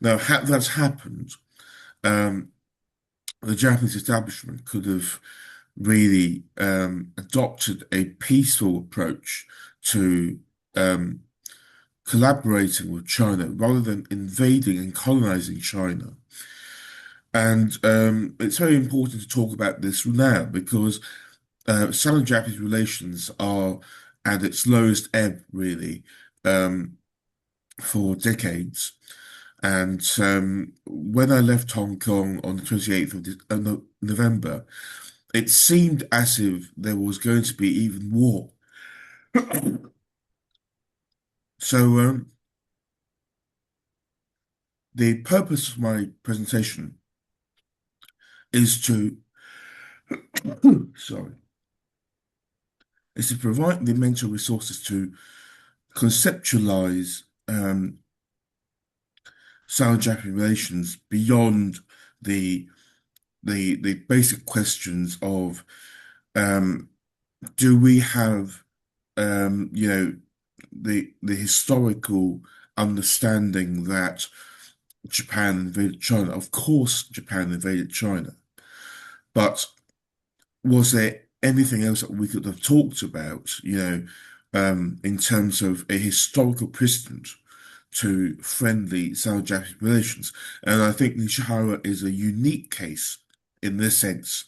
Now, had that happened, the Japanese establishment could have really adopted a peaceful approach to collaborating with China rather than invading and colonizing China. And it's very important to talk about this now because Sino-Japanese relations are at its lowest ebb, really, for decades. And when I left Hong Kong on the 28th of November, it seemed as if there was going to be even war. So the purpose of my presentation is to provide the mental resources to conceptualize Sino-Japanese relations beyond the basic questions of do we have the historical understanding that Japan invaded China. Of course, Japan invaded China, but was there anything else that we could have talked about, in terms of a historical precedent to friendly Sino-Japanese relations? And I think Nishihara is a unique case in this sense.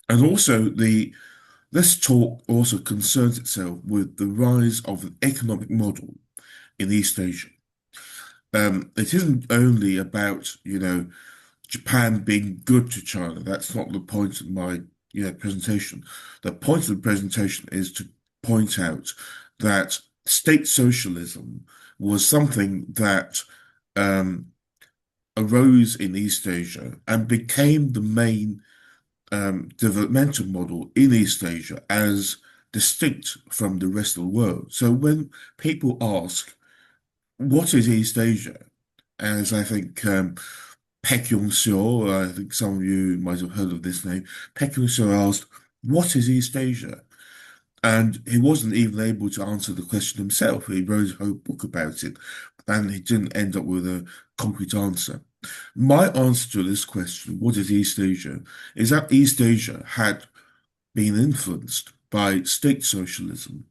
And also, this talk also concerns itself with the rise of an economic model in East Asia. It isn't only about, Japan being good to China. That's not the point of my, presentation. The point of the presentation is to point out that state socialism was something that arose in East Asia and became the main developmental model in East Asia as distinct from the rest of the world. So when people ask, what is East Asia? As I think Pek Yong-seo, I think some of you might have heard of this name, Pek Yong-seo asked, what is East Asia? And he wasn't even able to answer the question himself. He wrote a whole book about it, and he didn't end up with a concrete answer. My answer to this question, what is East Asia, is that East Asia had been influenced by state socialism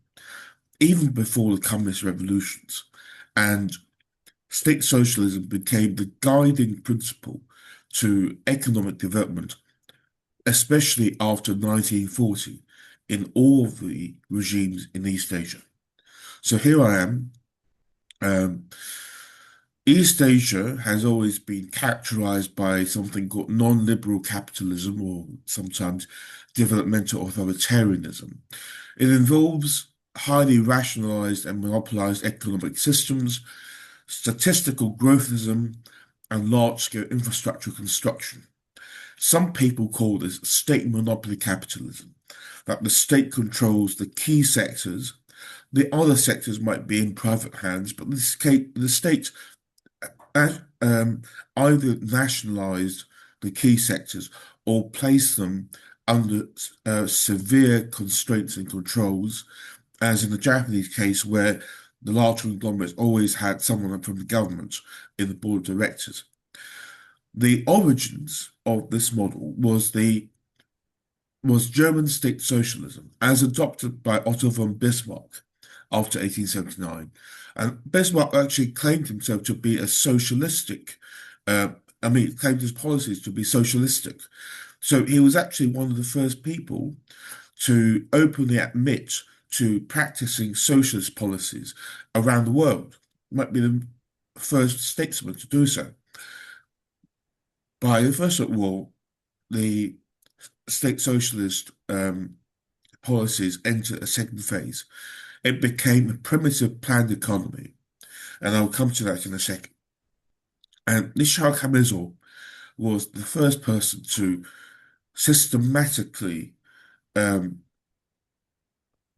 even before the communist revolutions, and state socialism became the guiding principle to economic development, especially after 1940, in all of the regimes in East Asia. So here I am. East Asia has always been characterized by something called non-liberal capitalism, or sometimes developmental authoritarianism. It involves highly rationalized and monopolized economic systems, statistical growthism, and large-scale infrastructure construction. Some people call this state monopoly capitalism, that the state controls the key sectors. The other sectors might be in private hands, but the state either nationalized the key sectors or placed them under severe constraints and controls, as in the Japanese case, where the large conglomerates always had someone from the government in the board of directors. The origins of this model was German state socialism, as adopted by Otto von Bismarck after 1879. And Bismarck actually claimed himself to be a socialistic, claimed his policies to be socialistic. So he was actually one of the first people to openly admit to practicing socialist policies around the world. Might be the first statesman to do so. By the First World War, the state socialist policies entered a second phase. It became a primitive planned economy, and I'll come to that in a second. And Nishihara Kamezo was the first person to systematically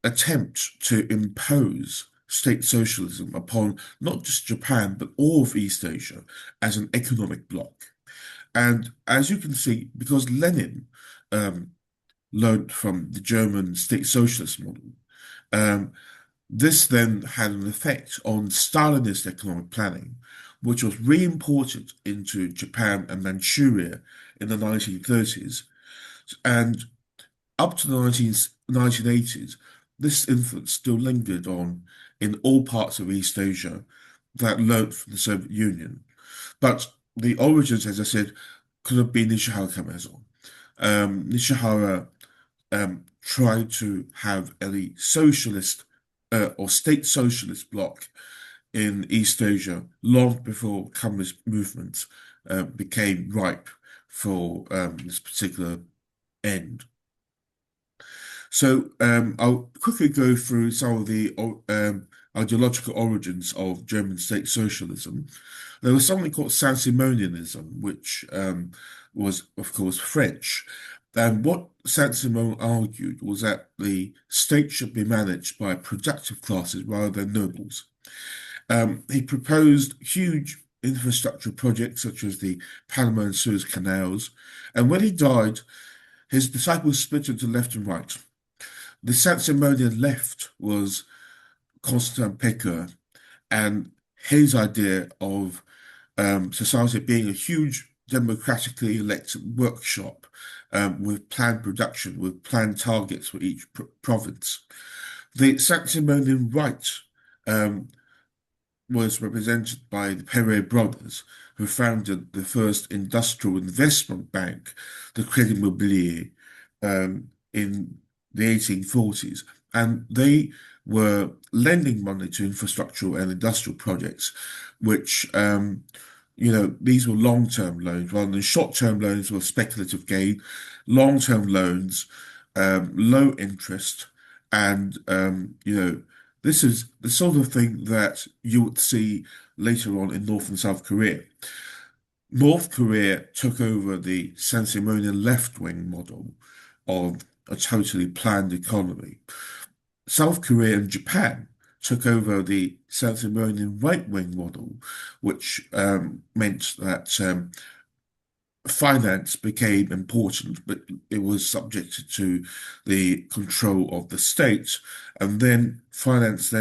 attempt to impose state socialism upon not just Japan, but all of East Asia as an economic bloc. And as you can see, because Lenin learned from the German state socialist model, this then had an effect on Stalinist economic planning, which was re-imported into Japan and Manchuria in the 1930s. And up to the 1980s, this influence still lingered on in all parts of East Asia that learned from the Soviet Union. But the origins, as I said, could have been Nishihara Kamezo. Nishihara tried to have a socialist or state socialist bloc in East Asia long before communist movements became ripe for this particular end. So I'll quickly go through some of the ideological origins of German state socialism. There was something called Saint-Simonianism, which was, of course, French. And what Saint-Simon argued was that the state should be managed by productive classes rather than nobles. He proposed huge infrastructure projects such as the Panama and Suez canals. And when he died, his disciples split into left and right. The Saint-Simonian left was Constantin Pecker, and his idea of society being a huge democratically elected workshop with planned production, with planned targets for each province. The Saint-Simonian right was represented by the Perret brothers, who founded the first industrial investment bank, the Crédit Mobilier, in the 1840s. And they were lending money to infrastructural and industrial projects, which, these were long-term loans rather than short-term loans with speculative gain. Long-term loans, low interest, and, this is the sort of thing that you would see later on in North and South Korea. North Korea took over the Saint-Simonian left-wing model of a totally planned economy. South Korea and Japan took over the Saint-Simonian right-wing model, which meant that finance became important, but it was subjected to the control of the state, and then finance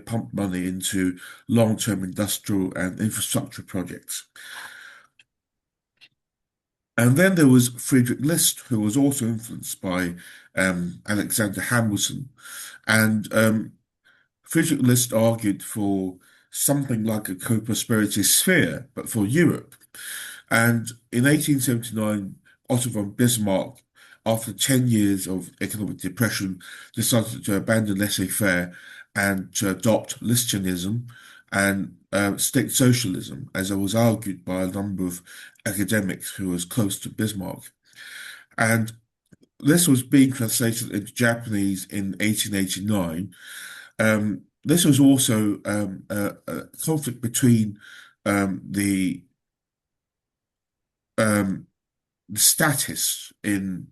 pumped money into long-term industrial and infrastructure projects. And then there was Friedrich List, who was also influenced by Alexander Hamilton. And Friedrich List argued for something like a co-prosperity sphere, but for Europe. And in 1879, Otto von Bismarck, after 10 years of economic depression, decided to abandon laissez-faire and to adopt Listianism and state socialism, as it was argued by a number of academics who was close to Bismarck. And this was being translated into Japanese in 1889. This was also a conflict between the statists in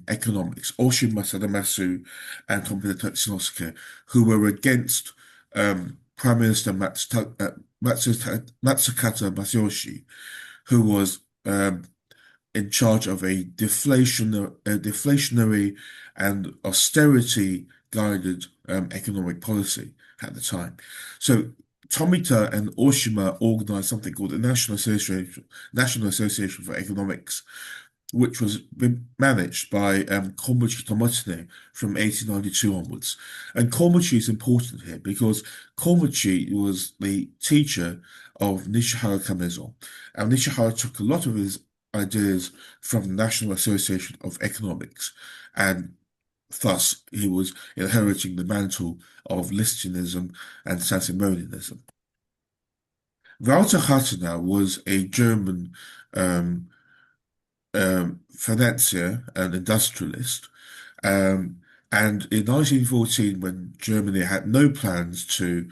economics, Oshin Masadamasu and Komputer who were against Prime Minister Matsukata Masayoshi, who was in charge of a deflationary and austerity guided economic policy at the time. So Tomita and Oshima organized something called the National Association for Economics, which was managed by Komuchi Tomotsune from 1892 onwards. And Komuchi is important here because Komuchi was the teacher of Nishihara Kamezo. And Nishihara took a lot of his ideas from the National Association of Economics, and thus he was inheriting the mantle of Listianism and Saint-Simonianism. Walter Rathenau was a German financier and industrialist. And in 1914, when Germany had no plans to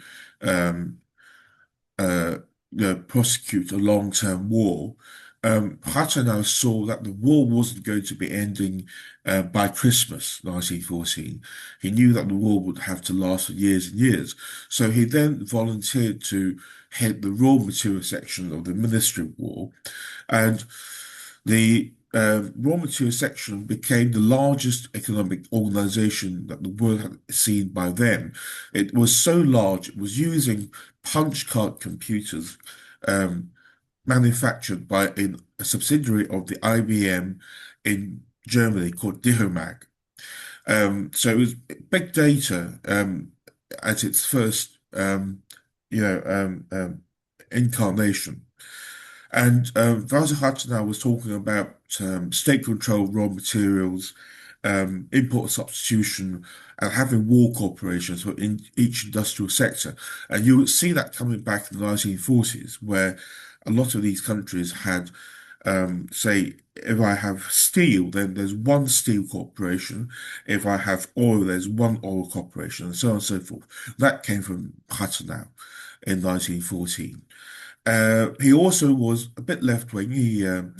prosecute a long-term war, Rathenau saw that the war wasn't going to be ending by Christmas 1914. He knew that the war would have to last for years and years. So he then volunteered to head the raw material section of the Ministry of War. And the raw material section became the largest economic organization that the world had seen by then. It was so large, it was using punch card computers manufactured by a subsidiary of the IBM in Germany called Dihomag. So it was big data at its first, incarnation. And Walter Rathenau was talking about state-controlled raw materials, import substitution, and having war corporations in each industrial sector. And you would see that coming back in the 1940s, where a lot of these countries had, say, if I have steel, then there's one steel corporation. If I have oil, there's one oil corporation, and so on and so forth. That came from Rathenau in 1914. He also was a bit left-wing. He had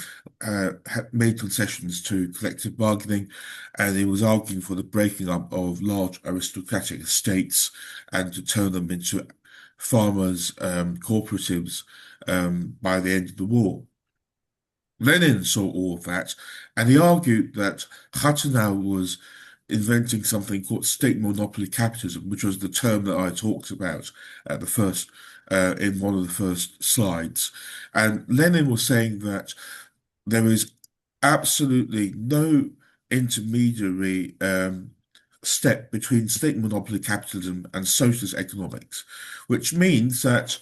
made concessions to collective bargaining, and he was arguing for the breaking up of large aristocratic estates and to turn them into farmers' cooperatives by the end of the war. Lenin saw all of that, and he argued that Rathenau was inventing something called state monopoly capitalism, which was the term that I talked about at the first in one of the first slides. And Lenin was saying that there is absolutely no intermediary step between state monopoly capitalism and socialist economics, which means that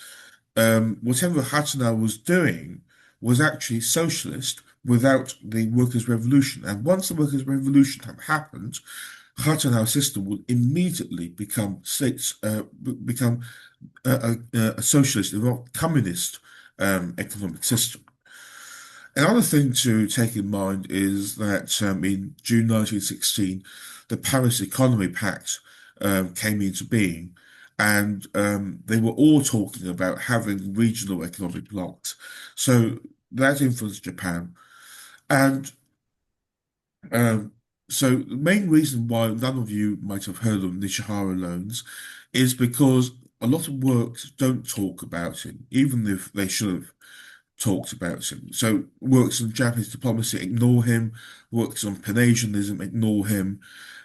whatever Rathenau was doing was actually socialist without the workers' revolution. And once the workers' revolution had happened, Rathenau's system would immediately become a socialist, a communist economic system. Another thing to take in mind is that in June 1916, the Paris Economy Pact came into being, and they were all talking about having regional economic blocks. So that influenced Japan. And so the main reason why none of you might have heard of Nishihara loans is because a lot of works don't talk about him, even if they should have talked about him. So works on Japanese diplomacy ignore him, works on Pan-Asianism ignore him.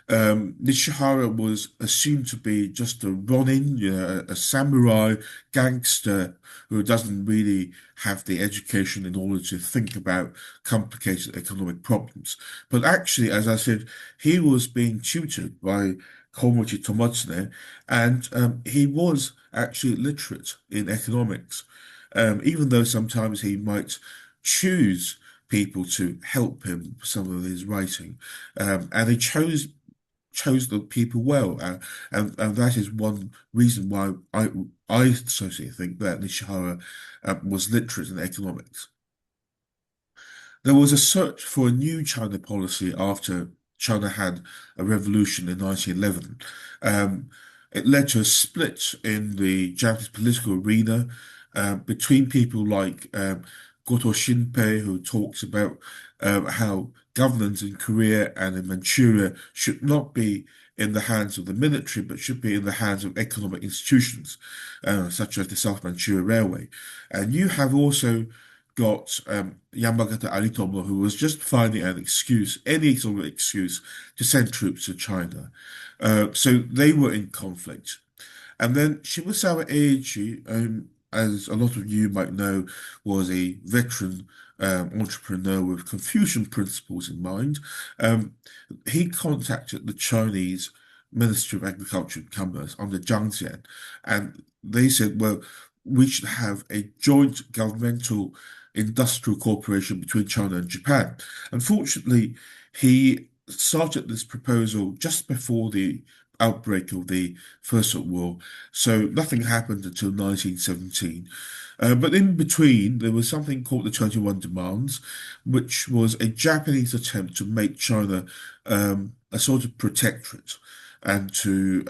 Nishihara was assumed to be just a ronin, a samurai gangster who doesn't really have the education in order to think about complicated economic problems. But actually, as I said, he was being tutored by Komuchi Tomotsune, and he was actually literate in economics, even though sometimes he might choose people to help him with some of his writing, and he chose the people well, and that is one reason why I certainly think that Nishihara was literate in economics. There was a search for a new China policy after China had a revolution in 1911. It led to a split in the Japanese political arena between people like Goto Shinpei, who talks about how governance in Korea and in Manchuria should not be in the hands of the military, but should be in the hands of economic institutions, such as the South Manchuria Railway. And you have also got Yamagata Aritomo, who was just finding an excuse, any sort of excuse, to send troops to China. So they were in conflict. And then Shibusawa Eiichi, as a lot of you might know, was a veteran entrepreneur with Confucian principles in mind. He contacted the Chinese Ministry of Agriculture and Commerce under Jiang Zemin, and they said, well, we should have a joint governmental industrial cooperation between China and Japan. Unfortunately, he started this proposal just before the outbreak of the First World War, so nothing happened until 1917. But in between, there was something called the 21 Demands, which was a Japanese attempt to make China a sort of protectorate and to,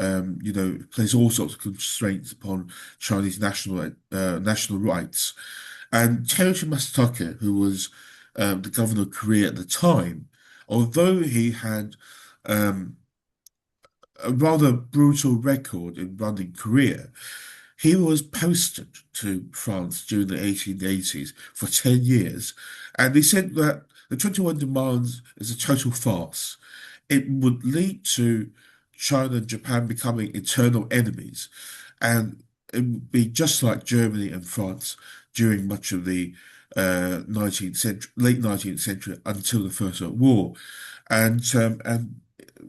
place all sorts of constraints upon Chinese national rights. And Teruji Masatake, who was the governor of Korea at the time, although he had a rather brutal record in running Korea, he was posted to France during the 1880s for 10 years, and he said that the 21 Demands is a total farce. It would lead to China and Japan becoming eternal enemies, and it would be just like Germany and France during much of the late 19th century until the First World War. And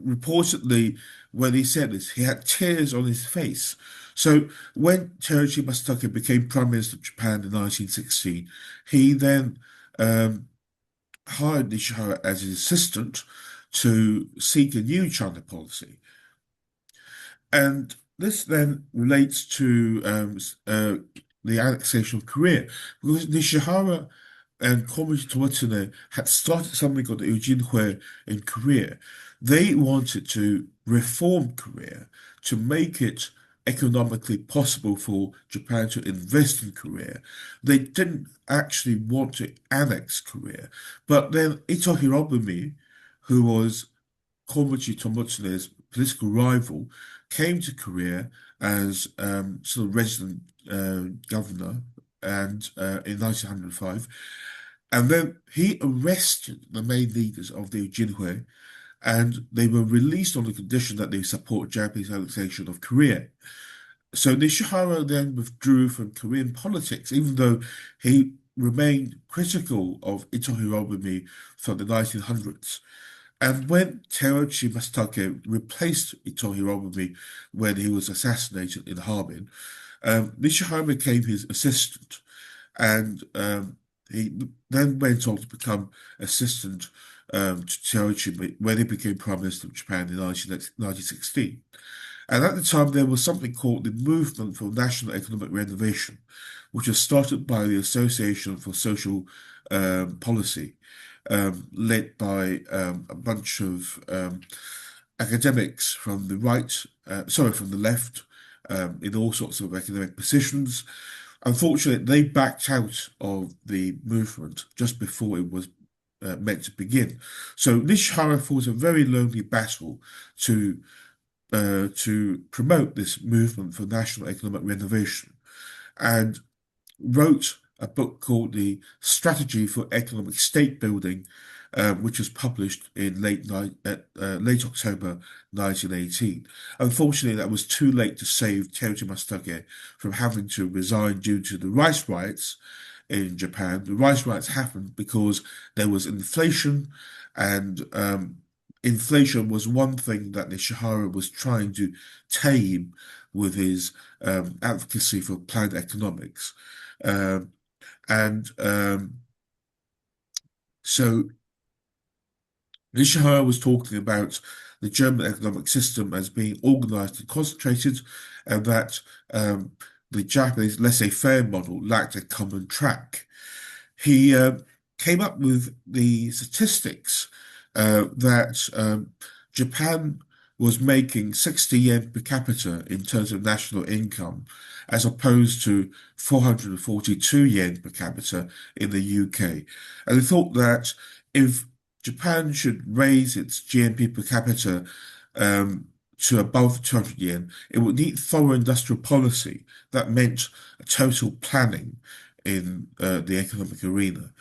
reportedly, when he said this, he had tears on his face. So when Teruji Masatake became Prime Minister of Japan in 1916, he then hired Nishihara as his assistant to seek a new China policy. And this then relates to the annexation of Korea, because Nishihara and Komichi Tomotsune had started something called the Ujinhui in Korea. They wanted to reform Korea to make it economically possible for Japan to invest in Korea. They didn't actually want to annex Korea. But then Ito Hirobumi, who was Komichi Tomotsune's political rival, came to Korea as sort of resident governor and in 1905. And then he arrested the main leaders of the Ujinhui, and they were released on the condition that they support Japanese annexation of Korea. So Nishihara then withdrew from Korean politics, even though he remained critical of Ito Hirobumi from the 1900s. And when Teruji Masatake replaced Ito Hirobumi when he was assassinated in Harbin, Nishihara became his assistant, and he then went on to become assistant to Teruji when he became Prime Minister of Japan in 1916. And at the time, there was something called the Movement for National Economic Renovation, which was started by the Association for Social Policy, led by a bunch of academics from the from the left, in all sorts of academic positions. Unfortunately, they backed out of the movement just before it was meant to begin. So Nishihara fought a very lonely battle to promote this movement for national economic renovation, and wrote a book called The Strategy for Economic State Building, which was published in late October 1918. Unfortunately, that was too late to save Teruji Masatake from having to resign due to the rice riots in Japan. The rice riots happened because there was inflation, and inflation was one thing that Nishihara was trying to tame with his advocacy for planned economics. So Nishihara was talking about the German economic system as being organized and concentrated, and that the Japanese laissez-faire model lacked a common track. He came up with the statistics that Japan was making 60 yen per capita in terms of national income, as opposed to 442 yen per capita in the UK. And they thought that if Japan should raise its GNP per capita to above 200 yen, it would need thorough industrial policy. That meant total planning in the economic arena.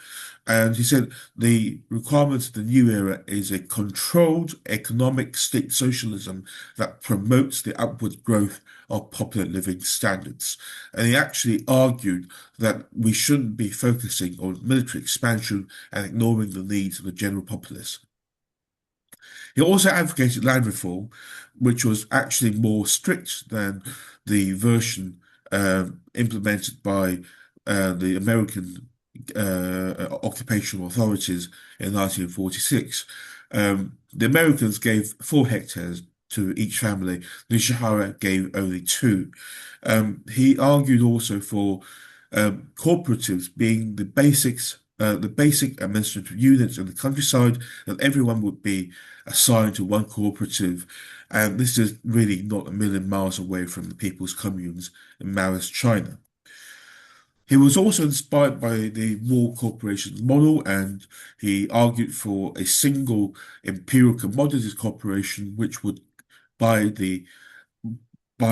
And he said the requirement of the new era is a controlled economic state socialism that promotes the upward growth of popular living standards. And he actually argued that we shouldn't be focusing on military expansion and ignoring the needs of the general populace. He also advocated land reform, which was actually more strict than the version implemented by the American occupational authorities in 1946. The Americans gave 4 hectares to each family. Nishihara gave only 2. He argued also for cooperatives being the basic administrative units in the countryside, that everyone would be assigned to one cooperative. And this is really not a million miles away from the people's communes in Maoist China. He was also inspired by the war corporation model, and he argued for a single imperial commodities corporation which would buy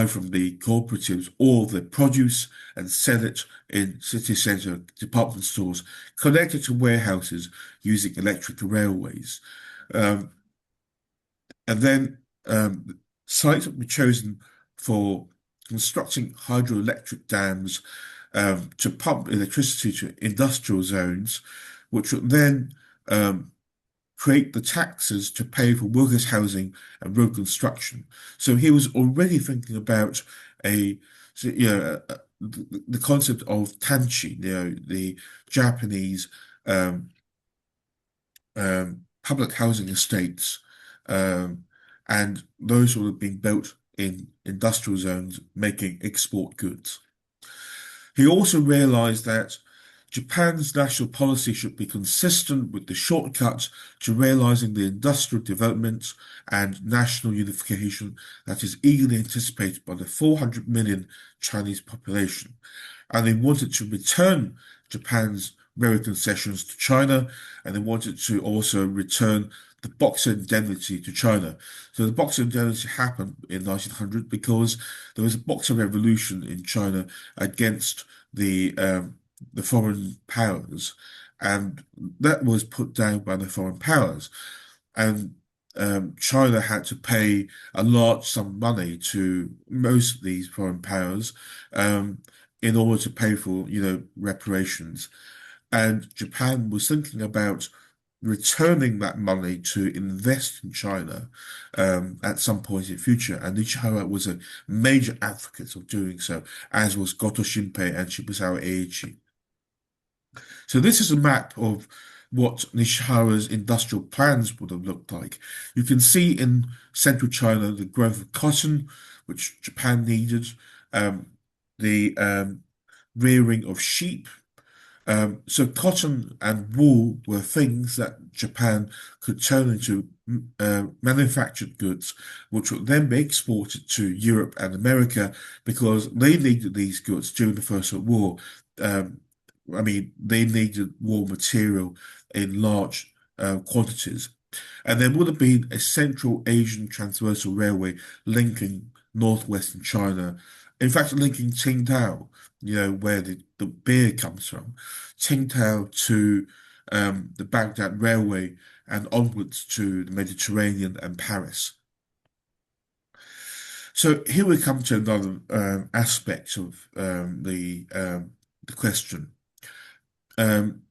from the cooperatives all the produce and sell it in city centre department stores connected to warehouses using electric railways. And then sites would be chosen for constructing hydroelectric dams to pump electricity to industrial zones, which would then create the taxes to pay for workers' housing and road construction. So he was already thinking about the concept of tanchi, the Japanese public housing estates, and those would have been built in industrial zones making export goods. He also realized that Japan's national policy should be consistent with the shortcut to realizing the industrial development and national unification that is eagerly anticipated by the 400 million Chinese population. And they wanted to return Japan's railway concessions to China, and they wanted to also return the Boxer Indemnity to China. So the Boxer Indemnity happened in 1900 because there was a Boxer Revolution in China against the foreign powers, and that was put down by the foreign powers. And China had to pay a large sum of money to most of these foreign powers in order to pay for, reparations. And Japan was thinking about returning that money to invest in China at some point in the future. And Nishihara was a major advocate of doing so, as was Goto Shinpei and Shibusawa Eiichi. So this is a map of what Nishihara's industrial plans would have looked like. You can see in central China the growth of cotton, which Japan needed, the rearing of sheep. So cotton and wool were things that Japan could turn into manufactured goods, which would then be exported to Europe and America because they needed these goods during the First World War. They needed raw material in large quantities. And there would have been a Central Asian Transversal Railway linking northwestern China, in fact, linking Qingdao, where the beer comes from, Qingdao to the Baghdad Railway and onwards to the Mediterranean and Paris. So here we come to another aspect of the question.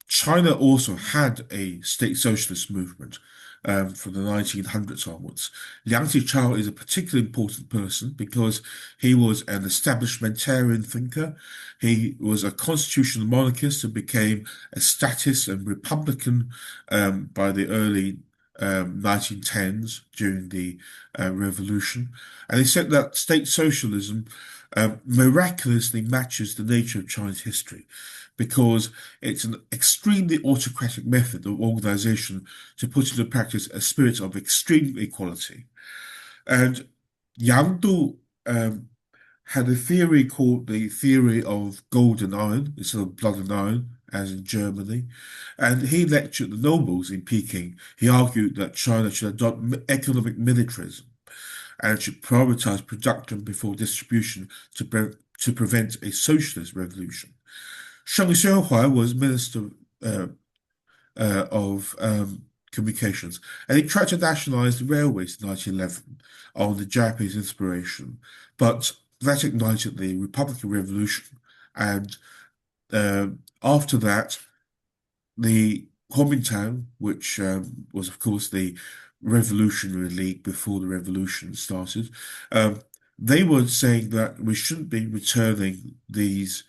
China also had a state socialist movement from the 1900s onwards. Liang Qichao is a particularly important person because he was an establishmentarian thinker. He was a constitutional monarchist and became a statist and republican by the early 1910s during the revolution. And he said that state socialism miraculously matches the nature of Chinese history, because it's an extremely autocratic method of organization to put into practice a spirit of extreme equality. And Yang Du had a theory called the theory of gold and iron instead of blood and iron, as in Germany. And he lectured the nobles in Peking. He argued that China should adopt economic militarism and should prioritize production before distribution to prevent a socialist revolution. Sheng Xianhua was Minister of Communications, and he tried to nationalize the railways in 1911 on the Japanese inspiration, but that ignited the Republican Revolution, and after that, the Kuomintang, which was of course the Revolutionary League before the revolution started, they were saying that we shouldn't be returning these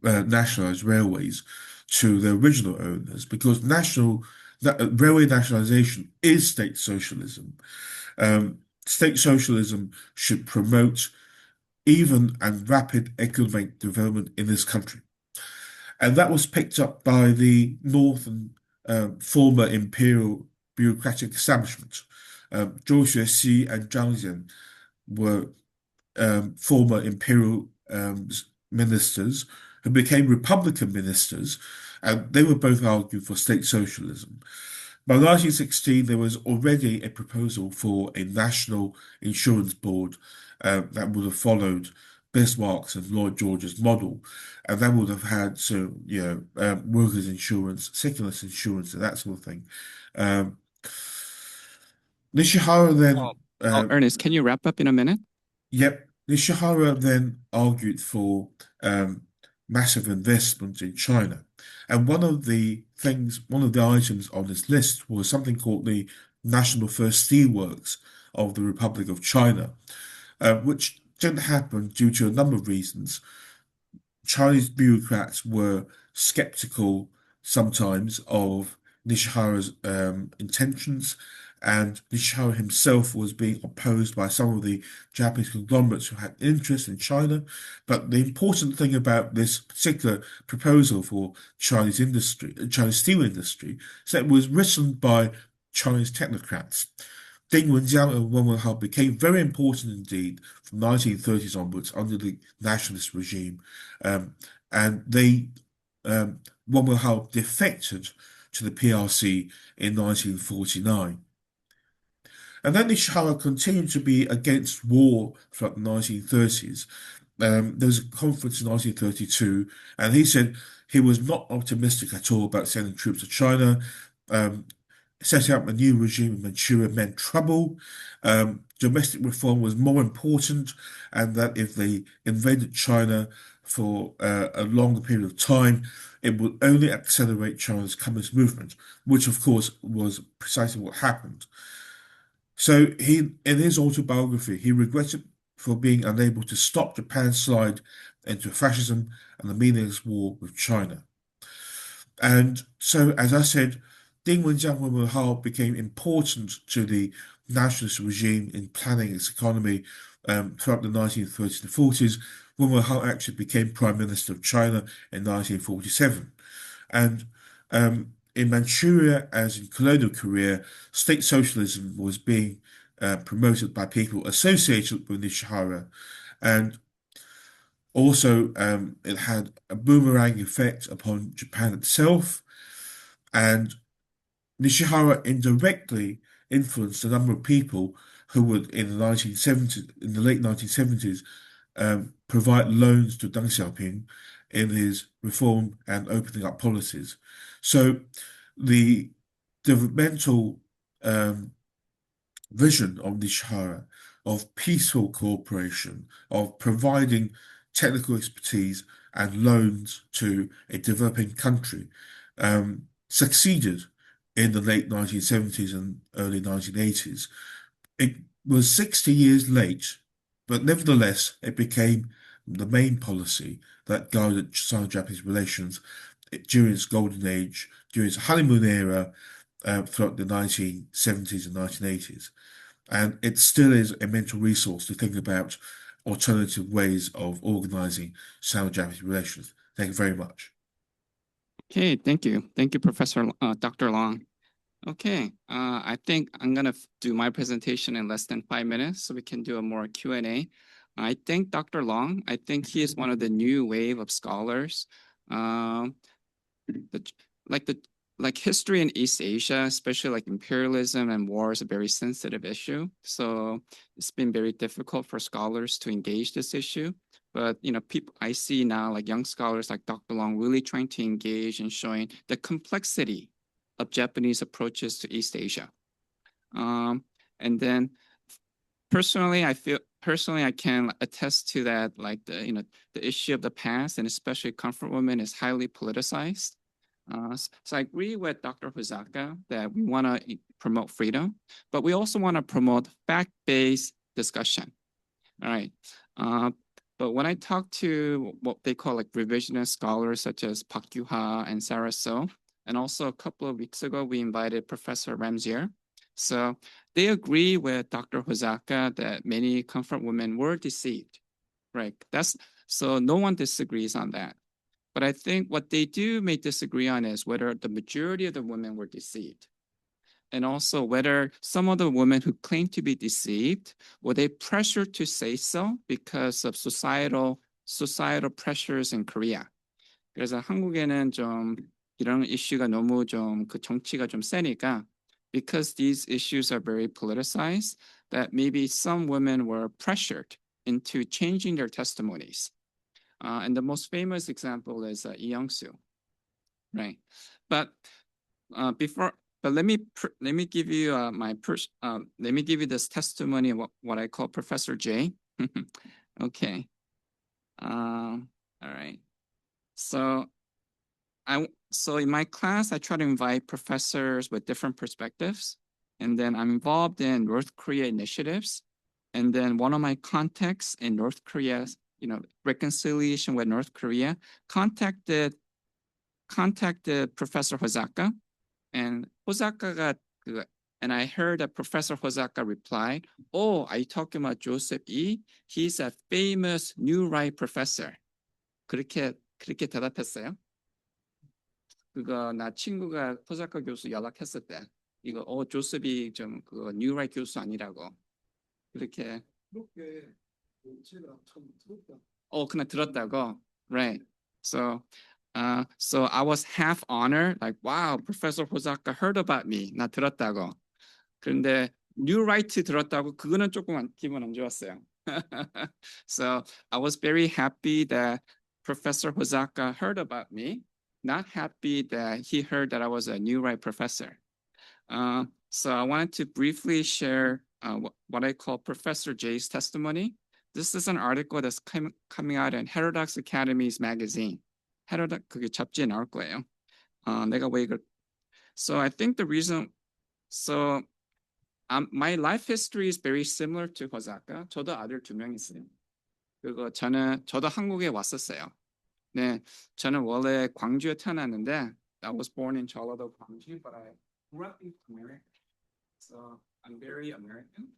nationalized railways to their original owners because railway nationalization is state socialism. State socialism should promote even and rapid economic development in this country. And that was picked up by the northern former imperial bureaucratic establishment. Zhou Xuexi and Zhang Jian were former imperial ministers who became Republican ministers, and they were both arguing for state socialism. By 1916, there was already a proposal for a national insurance board that would have followed Bismarck's and Lloyd George's model, and that would have had workers' insurance, seculars insurance, and that sort of thing. Nishihara then. Ernest, can you wrap up in a minute? Yep. Nishihara then argued for massive investment in China. And one of the items on this list was something called the National First Steelworks of the Republic of China, which didn't happen due to a number of reasons. Chinese bureaucrats were skeptical sometimes of Nishihara's intentions, and Nishihara himself was being opposed by some of the Japanese conglomerates who had interest in China. But the important thing about this particular proposal for Chinese steel industry, is that it was written by Chinese technocrats. Ding Wenjiang and Wen Wenhao became very important indeed from 1930s onwards under the nationalist regime, and Wen Wenhao defected to the PRC in 1949. And then Nishihara continued to be against war throughout the 1930s. There was a conference in 1932, and he said he was not optimistic at all about sending troops to China. Setting up a new regime in Manchuria meant trouble. Domestic reform was more important, and that if they invaded China for a longer period of time, it would only accelerate China's communist movement, which of course was precisely what happened. So in his autobiography, he regretted for being unable to stop Japan's slide into fascism and the meaningless war with China. And so, as I said, Ding Wenjiang Wen Wenhao became important to the nationalist regime in planning its economy throughout the 1930s and 40s. Wen Wenhao actually became Prime Minister of China in 1947. And in Manchuria, as in colonial Korea, state socialism was being promoted by people associated with Nishihara. And also, it had a boomerang effect upon Japan itself. And Nishihara indirectly influenced a number of people who would, in the late 1970s, provide loans to Deng Xiaoping in his reform and opening up policies. So the developmental vision of Nishihara of peaceful cooperation, of providing technical expertise and loans to a developing country, succeeded in the late 1970s and early 1980s. It was 60 years late, but nevertheless, it became the main policy that guided Sino-Japanese relations during its golden age, during its honeymoon era, throughout the 1970s and 1980s. And it still is a mental resource to think about alternative ways of organizing Sino-Japanese relations. Thank you very much. Okay, thank you. Thank you, Professor Dr. Leung. Okay, I think I'm gonna do my presentation in less than 5 minutes so we can do a more Q&A. I think Dr. Leung, I think he is one of the new wave of scholars. Like history in East Asia, especially like imperialism and war, is a very sensitive issue. So it's been very difficult for scholars to engage this issue. But people I see now, like young scholars like Dr. Leung, really trying to engage in showing the complexity of Japanese approaches to East Asia. And then personally, I can attest to that, like the issue of the past and especially comfort women is highly politicized. So I agree with Dr. Hosaka that we want to promote freedom, but we also want to promote fact-based discussion. All right. But when I talk to what they call like revisionist scholars such as Park Yu-ha and Sarah So, and also a couple of weeks ago, we invited Professor Ramsier. So they agree with Dr. Hosaka that many comfort women were deceived, right? So no one disagrees on that. But I think what they may disagree on is whether the majority of the women were deceived. And also whether some of the women who claim to be deceived, were they pressured to say so because of societal pressures in Korea. 그래서 한국에는 좀 이런 이슈가 너무 좀 그 정치가 좀 세니까 because these issues are very politicized, that maybe some women were pressured into changing their testimonies. And the most famous example is Lee Young-soo, right? But let me give you let me give you this testimony of what I call Professor J. Okay. All right. So in my class, I try to invite professors with different perspectives, and then I'm involved in North Korea initiatives, and then one of my contacts in North Korea, reconciliation with North Korea, contacted Professor Hosaka, and and I heard that Professor Hosaka replied, "Oh, are you talking about Joseph E? He's a famous New Right professor." 그렇게 대답했어요. 그거 나 친구가 호사카 교수 연락했을 때 이거 조셉이 좀 그 뉴라이트 교수 아니라고 그렇게 제가 그냥 들었다고. Right. So I was half honored, like wow, Professor Hosaka heard about me. 나 들었다고. 그런데 New Right 들었다고 그거는 조금 기분 안 좋았어요. So I was very happy that Professor Hosaka heard about me. Not happy that he heard that I was a New Right professor. So I wanted to briefly share what I call Professor J's testimony. This is an article that's coming out in Heterodox Academy's magazine. 그게 잡지에 나올 거예요. 내가 왜 이걸? So I think the reason. So my life history is very similar to Hosaka. 저도 아들 2명 있어요. 그리고 저도 한국에 왔었어요. 네, 저는 원래 광주에 태어났는데 I was born in 전라도 광주, but I grew up in America. So I'm very American.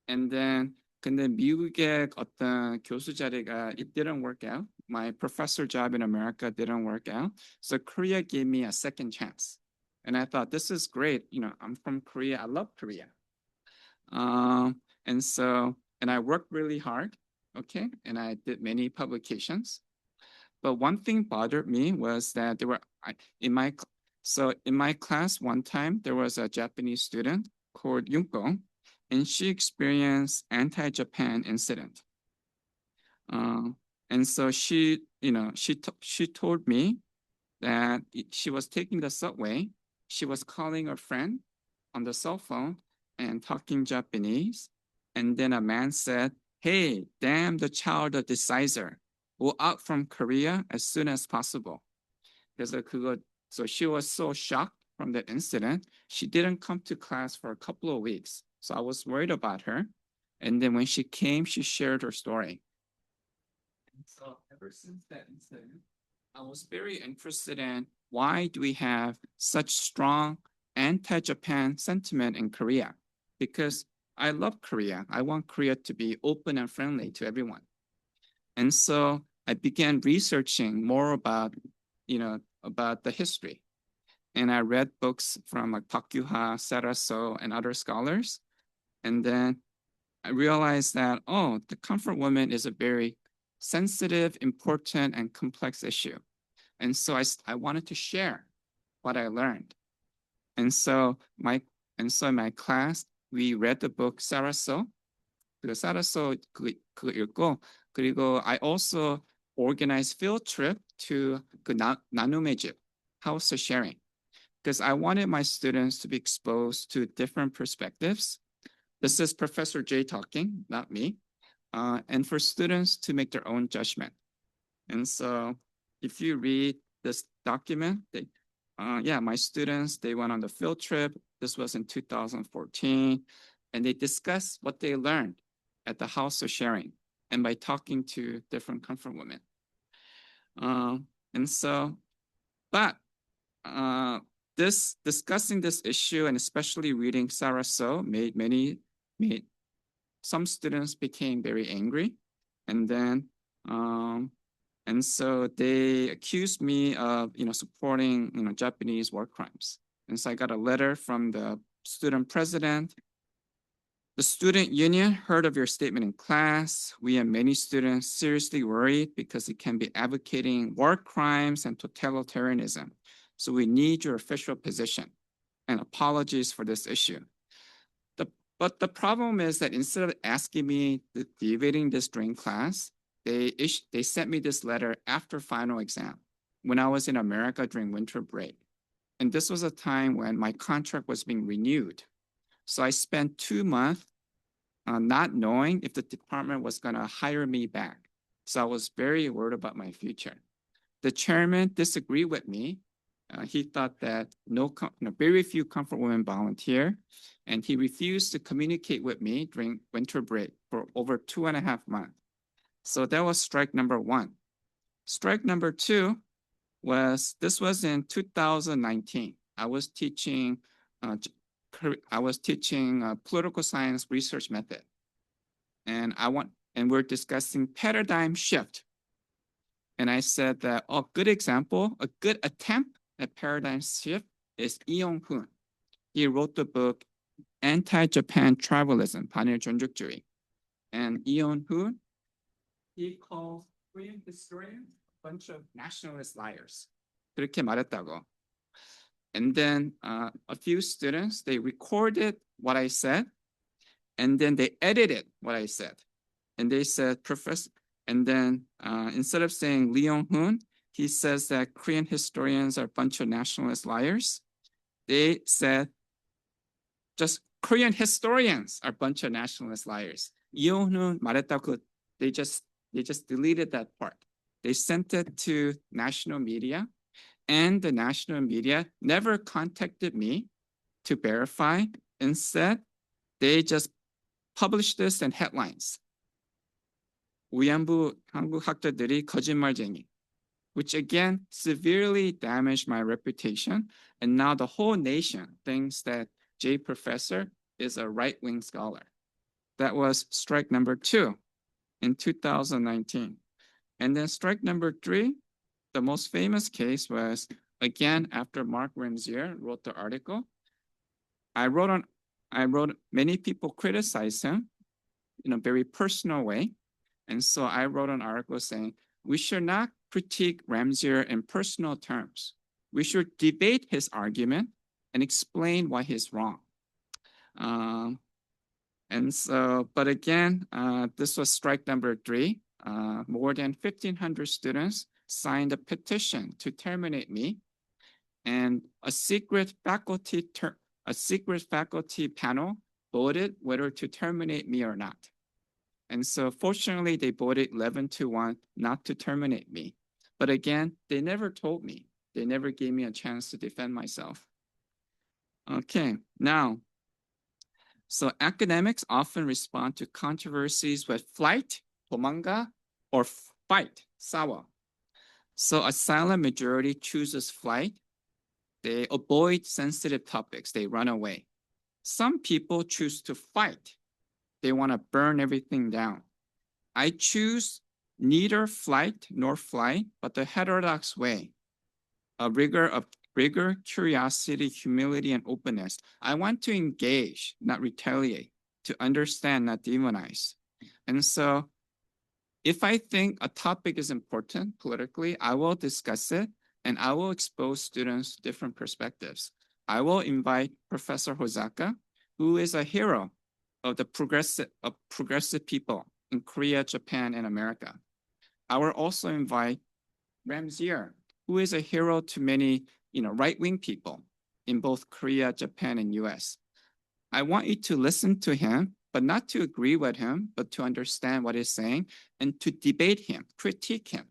And then 근데 미국의 어떤 교수 자리가 it didn't work out. My professor job in America didn't work out. So Korea gave me a second chance. And I thought this is great. I'm from Korea. I love Korea. And I worked really hard. Okay, and I did many publications. But one thing bothered me was that in my class one time there was a Japanese student called Yunko, and she experienced anti-Japan incident. And so she told me that she was taking the subway. She was calling her friend on the cell phone and talking Japanese. And then a man said, "Hey, damn the child of the Caesar. Go out from Korea as soon as possible." So she was so shocked from that incident. She didn't come to class for a couple of weeks. So I was worried about her. And then when she came, she shared her story. And so ever since that incident, I was very interested in why do we have such strong anti-Japan sentiment in Korea? Because I love Korea. I want Korea to be open and friendly to everyone. And so I began researching more about the history. And I read books from like Park Yu-ha, Sarah So, and other scholars. And then I realized that, the comfort woman is a very sensitive, important, and complex issue. And so I wanted to share what I learned. And so in my class, we read the book Sarah So. 그 Sarah So 그거 읽고 그리고 I also organized field trip to 그 나눔의 집, house sharing, because I wanted my students to be exposed to different perspectives. This is Professor J talking, not me, and for students to make their own judgment. And so if you read this document, my students, they went on the field trip. This was in 2014, and they discussed what they learned at the house of sharing and by talking to different comfort women. This discussing this issue and especially reading Sarah So made some students became very angry, and then and so they accused me of supporting Japanese war crimes. And so I got a letter from the student president. The student union heard of your statement in class. We and many students seriously worried because it can be advocating war crimes and totalitarianism. So we need your official position and apologies for this issue. But the problem is that instead of asking me debating this during class, they sent me this letter after final exam when I was in America during winter break. And this was a time when my contract was being renewed. So I spent 2 months not knowing if the department was going to hire me back. So I was very worried about my future. The chairman disagreed with me. He thought that very few comfort women volunteer, and he refused to communicate with me during winter break for over 2.5 months. So that was strike number 1. Strike number 2 was in 2019. I was teaching political science research method, and we're discussing paradigm shift. And I said that a good example, a good attempt at paradigm shift is Leung. He wrote the book Anti-Japan Tribalism, 반일 존중주의. And Leung, he calls Korean historians a bunch of nationalist liars. 그렇게 말했다고. And then a few students, they recorded what I said, and then they edited what I said. And they said, Professor, and then instead of saying Leung, he says that Korean historians are a bunch of nationalist liars. They said just Korean historians are a bunch of nationalist liars. Leung 말했다고, they just deleted that part. They sent it to national media, and the national media never contacted me to verify. Instead, they just published this in headlines. 위안부 한국 학자들이 거짓말쟁이, which again severely damaged my reputation. And now the whole nation thinks that J Professor is a right-wing scholar. That was strike number 2 in 2019. And then strike number 3, the most famous case was, again, after Mark Ramsier wrote the article. I wrote, many people criticized him in a very personal way. And so I wrote an article saying, we should not critique Ramsier in personal terms. We should debate his argument and explain why he's wrong. And so, but again, this was strike number 3. More than 1,500 students signed a petition to terminate me, and a secret faculty panel voted whether to terminate me or not. And so fortunately, they voted 11-1 not to terminate me. But again, they never told me. They never gave me a chance to defend myself. Okay, now, so academics often respond to controversies with flight, 도망가, or fight, 싸워. So a silent majority chooses flight. They avoid sensitive topics. They run away. Some people choose to fight. They want to burn everything down. I choose neither flight nor flight, but the heterodox way. A rigor, curiosity, humility, and openness. I want to engage, not retaliate, to understand, not demonize. And so if I think a topic is important politically, I will discuss it, and I will expose students to different perspectives. I will invite Professor Hosaka, who is a hero of the progressive people in Korea, Japan, and America. I will also invite Ramzier, who is a hero to many, right-wing people in both Korea, Japan, and US. I want you to listen to him, but not to agree with him, but to understand what he's saying and to debate him, critique him,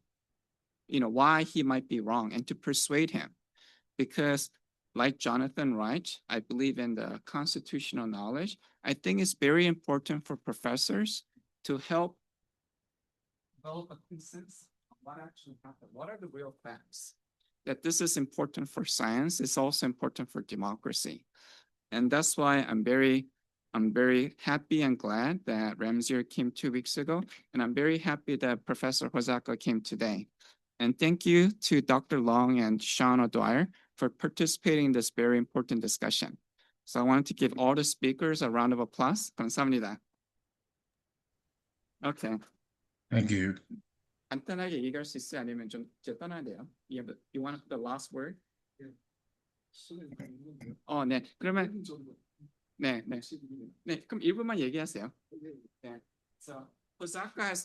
why he might be wrong, and to persuade him. Because like Jonathan Wright, I believe in the constitutional knowledge. I think it's very important for professors to help develop a consensus on what actually happened. What are the real facts? That this is important for science. It's also important for democracy. And that's why I'm very happy and glad that Ramzier came 2 weeks ago. And I'm very happy that Professor Hosaka came today. And thank you to Dr. Leung and Shaun O'Dwyer for participating in this very important discussion. So I wanted to give all the speakers a round of applause. 감사합니다. Okay. Thank you. 간단하게 얘기할 수 있어요? 아니면 좀 이제 떠나야 돼요? You want the last word? 네. 그러면 네. 그럼 1분만 얘기하세요. 네. So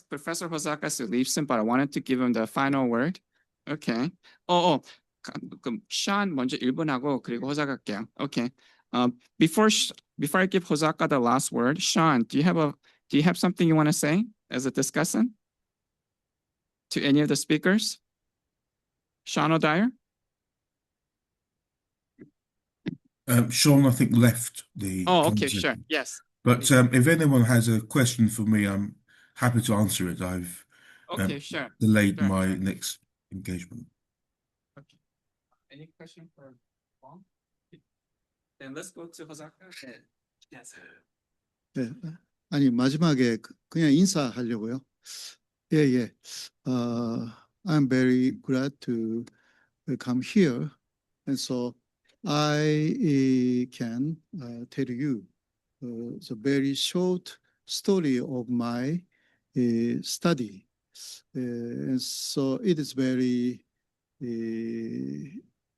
Professor Hosaka has to leave soon, but I wanted to give him the final word. Okay. 그럼 Shaun 먼저 1분 하고 그리고 호사카 할게요. Okay. Before I give Hosaka the last word, Shaun, do you have something you want to say as a discussant to any of the speakers? Shaun O'Dwyer? Shaun, I think, left the Okay, sure. conversation. Yes. But if anyone has a question for me, I'm happy to answer it. I've Sure. delayed Sure. my next engagement. Okay. Any question for Wong? Then let's go to Hosaka. Yes. 네. 아니 마지막에 그냥 인사하려고요. 예. I'm very glad to come here, and so I can tell you the very short story of my study. And so it is very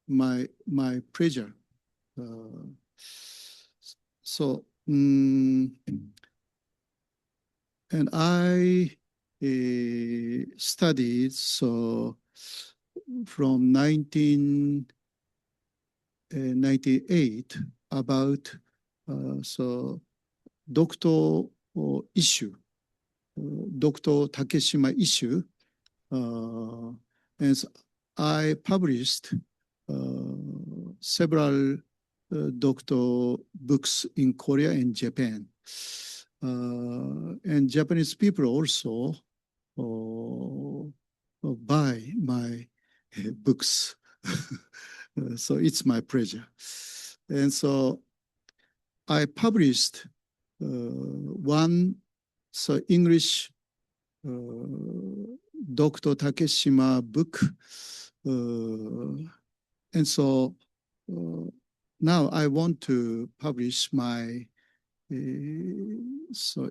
my pleasure. And I studied from 1998 about Dr. issue, Dr. Takeshima issue, and I published several doctor books in Korea and Japan. And Japanese people also buy my books. So it's my pleasure. And so I published one English Dr. Takeshima book. And so now I want to publish my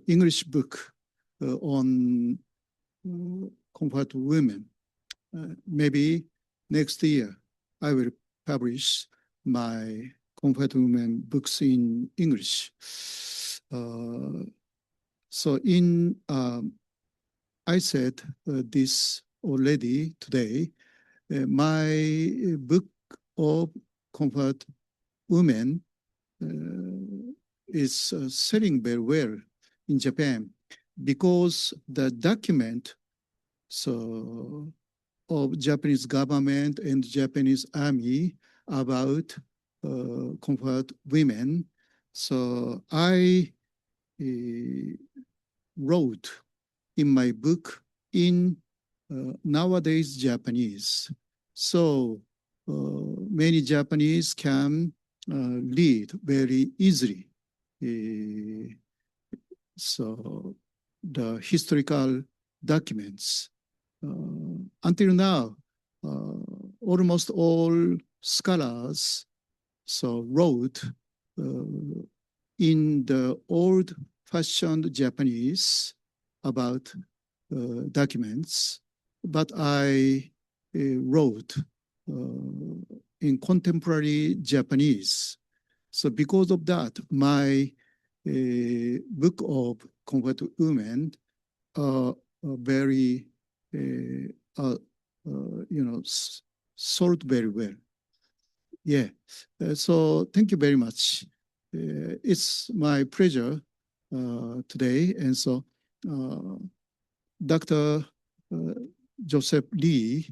English book on comfort women. Maybe next year I will publish my comfort women books in English. I said this already today. My book of comfort women is selling very well in Japan because the document of Japanese government and Japanese army about comfort women. So I wrote in my book in nowadays Japanese. So many Japanese can read very easily. So the historical documents. Until now, almost all scholars wrote in the old-fashioned Japanese about documents, but I wrote in contemporary Japanese. So because of that, my book of comfort women very, sold very well. Yeah. So thank you very much. It's my pleasure today. And so Dr. Joseph Lee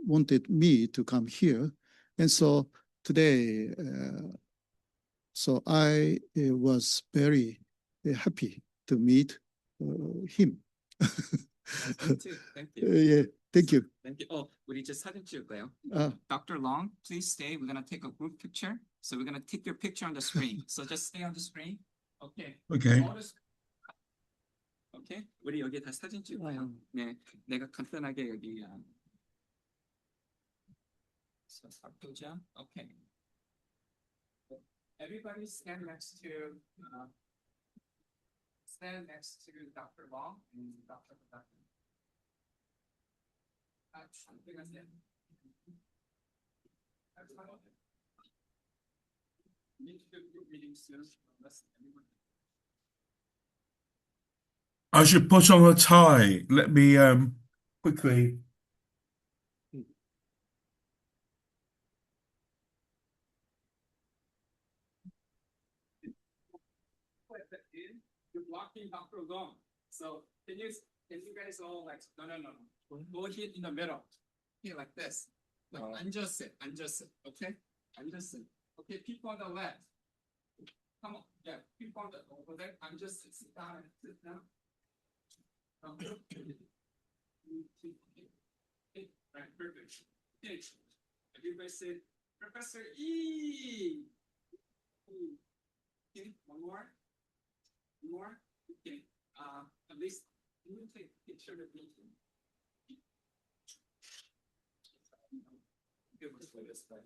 wanted me to come here. And so today, so I was very happy to meet him. Me too. Thank you. Yeah, thank you. Thank you. Oh, 우리 이제 사진 찍을까요? Uh, Dr. Leung, please stay. We're gonna take a group picture. So we're gonna take your picture on the screen. So just stay on the screen. Okay. Okay. 오케이. 우리 여기 다 사진 찍어요. 네, 내가 간단하게 여기 보자. Okay. Everybody stand next to Dr. Long and Dr. Hosaka. We need to do group meetings soon. Unless anyone. I should put on a tie. Let me quickly. You're blocking Dr. Long. So can you guys all like no. Go here in the middle. Here like this. Like 앉았어. Okay? 앉았어. Okay, people on the left. Come on. Yeah, people on the over there. 앉았어. Sit down. Okay, right, perfect. Okay. Everybody say Professor E. Okay, one more. Okay. At least you will take a picture of me. Good for this, but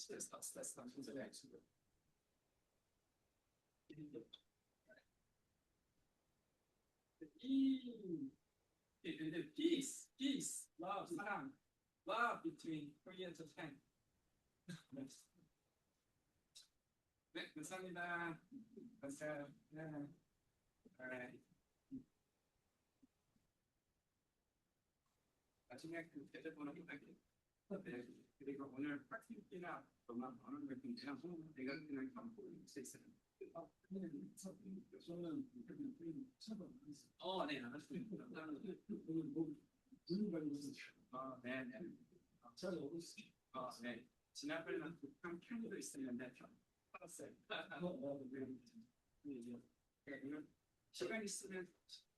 let's come to the next one. And then peace, love, 사랑, love between Korea and Japan. 네, 감사합니다. 감사합니다. Alright. 나중에 그 대접번호 부탁해. 네, 그리고 오늘 파티나 정말 많은 걸 굉장히 내가 그냥 감고 있을 수 있어요. 저는 네, 알았습니다. 네. 지난번에는 북한 편도 있었는데 팔았어요. 시간 있으면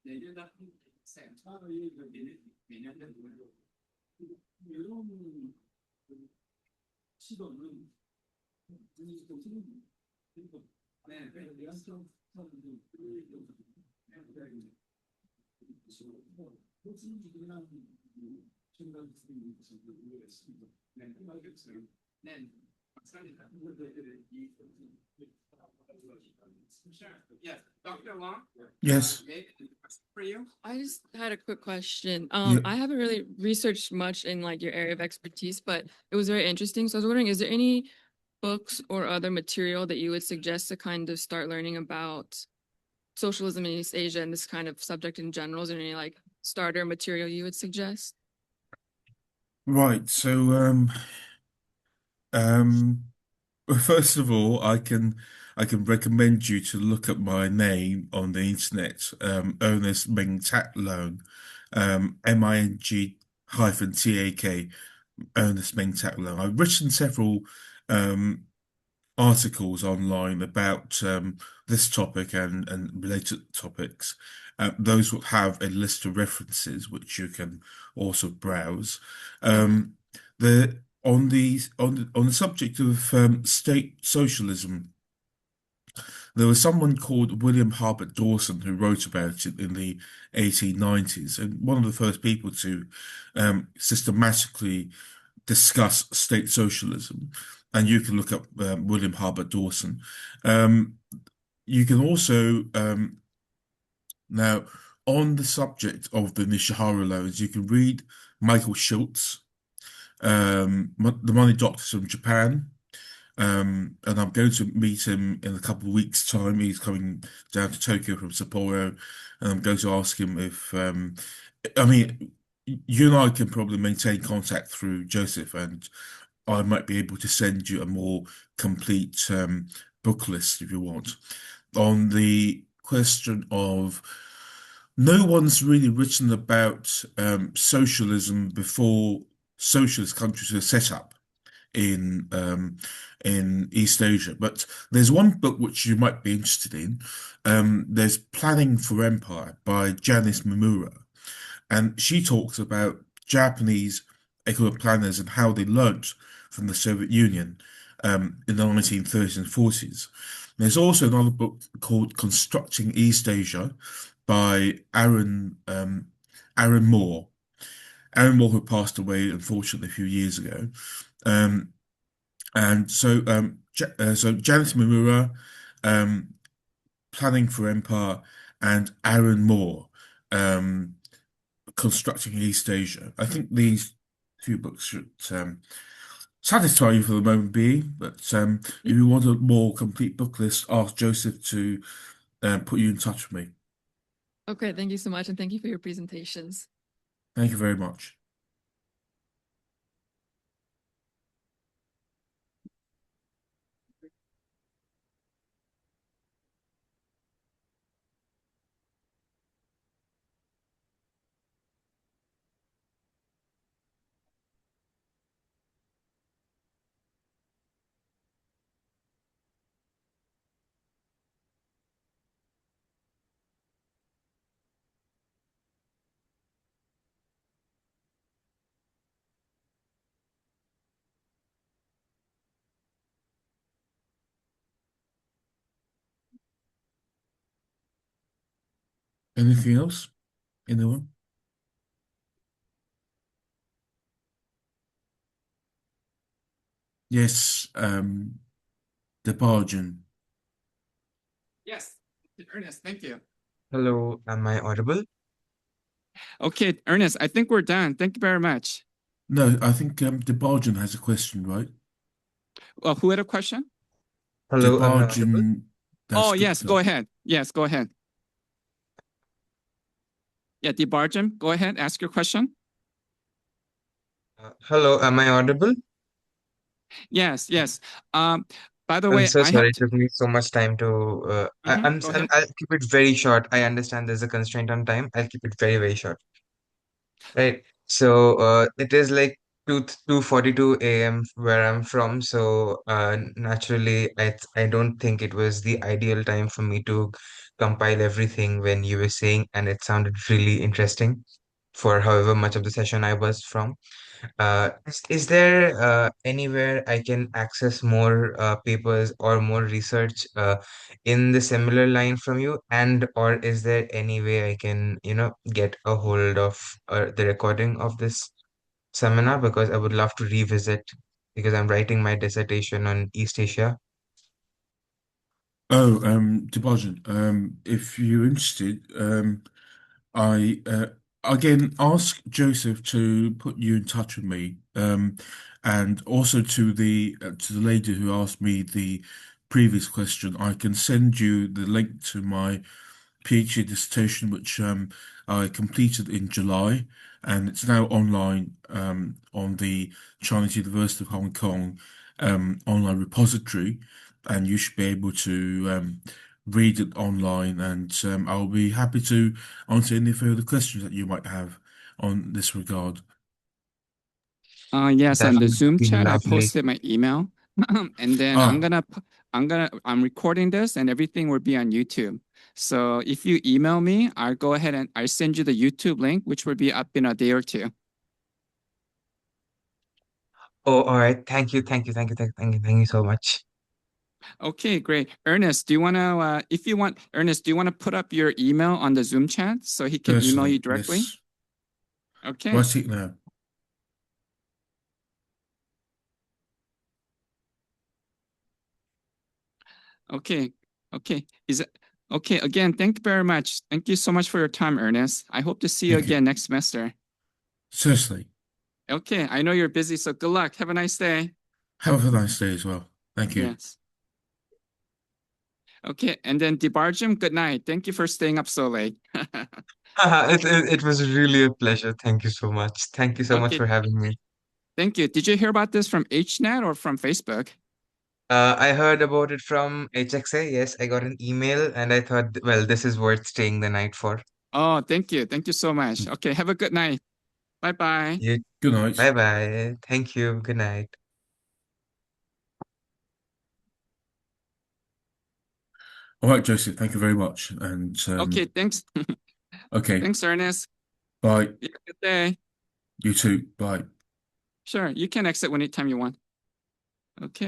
내년에 한번 해주세요. 내년에 이런 시도는 Yes, Dr. Long. Yes. For you. I just had a quick question. Yeah. I haven't really researched much in like your area of expertise, but it was very interesting. So I was wondering, is there any books or other material that you would suggest to kind of start learning about socialism in East Asia and this kind of subject in general? Is there any like starter material you would suggest? Right. So first of all, I can recommend you to look at my name on the internet, Ernest Ming Tak Leung, MING-TAK, Ernest Ming Tak Leung. I've written several articles online about this topic and related topics. Those will have a list of references which you can also browse. On the subject of state socialism, there was someone called William Harbert Dawson who wrote about it in the 1890s, and one of the first people to systematically discuss state socialism. And you can look up William Harbert Dawson. You can also now on the subject of the Nishihara loans, you can read Michael Schultz, the money doctors from Japan. And I'm going to meet him in a couple of weeks' time. He's coming down to Tokyo from Sapporo, and I'm going to ask him if, I mean, you and I can probably maintain contact through Joseph, and I might be able to send you a more complete book list if you want. On the question of no one's really written about socialism before socialist countries were set up in East Asia. But there's one book which you might be interested in. There's Planning for Empire by Janice Mimura, and she talks about Japanese economic planners and how they learnt from the Soviet Union in the 1930s and 40s. There's also another book called Constructing East Asia by Aaron Moore. Aaron Moore, who passed away unfortunately a few years ago. And so Janice Mimura, Planning for Empire, and Aaron Moore, Constructing East Asia. I think these two books should satisfy you for the moment being, but if you want a more complete book list, ask Joseph to put you in touch with me. Okay, thank you so much, and thank you for your presentations. Thank you very much. Anything else? Anyone? Yes, the Bargain. Yes, Ernest, thank you. Hello, am I audible? Okay, Ernest, I think we're done. Thank you very much. No, I think the Bargain has a question, right? Well, who had a question? Hello, The am I audible? Bargain. Oh, yes, go ahead. Yes, go ahead. Yeah, Debarjan, go ahead, ask your question. Hello, am I audible? Yes, yes. By the I'm way, so I sorry. have It took me so much time to. go ahead. I'll keep it very short. I understand there's a constraint on time. I'll keep it very, very short. Right. So it is like 2:42 a.m. where I'm from. So naturally, I don't think it was the ideal time for me to compile everything when you were saying, and it sounded really interesting for however much of the session I was from. Is there anywhere I can access more papers or more research in the similar line from you? And or is there any way I can, get a hold of the recording of this seminar? Because I would love to revisit because I'm writing my dissertation on East Asia. Oh, Debarjan, if you're interested, I again ask Joseph to put you in touch with me, and also to the lady who asked me the previous question. I can send you the link to my PhD dissertation, which I completed in July, and it's now online on the Chinese University of Hong Kong online repository, and you should be able to read it online, and I'll be happy to answer any further questions that you might have on this regard. Yes, That on the would Zoom be chat, I lovely. posted my email, and then I'm recording this, and everything will be on YouTube. So if you email me, I'll go ahead and I'll send you the YouTube link, which will be up in a day or two. Oh, all right. Thank you, thank you so much. Okay, great. Ernest, do you want to, Ernest, do you want to put up your email on the Zoom chat so he can email you Personally, directly? yes. Okay. Write it now. Okay. Okay. Is it okay? Again, thank you very much. Thank you so much for your time, Ernest. I hope to see you Thank you. again next semester. Certainly. Okay. I know you're busy, so good luck. Have a nice day. Have a nice day as well. Thank you. Yes. Okay, and then Debarjim, good night. Thank you for staying up so late. It was really a pleasure. Thank you so much. Thank you so much Okay, for having me. thank you. Did you hear about this from HNet or from Facebook? I heard about it from HXA. Yes, I got an email and I thought, well, this is worth staying the night for. Oh, thank you. Thank you so much. Okay, have a good night. Bye-bye. You, Good night. bye bye. Thank you. Good night. All right, Joseph, thank you very much. And Okay, thanks. okay, Thanks, Ernest. bye. You have a good day. You too. Bye. Sure, you can exit anytime you want. Okay.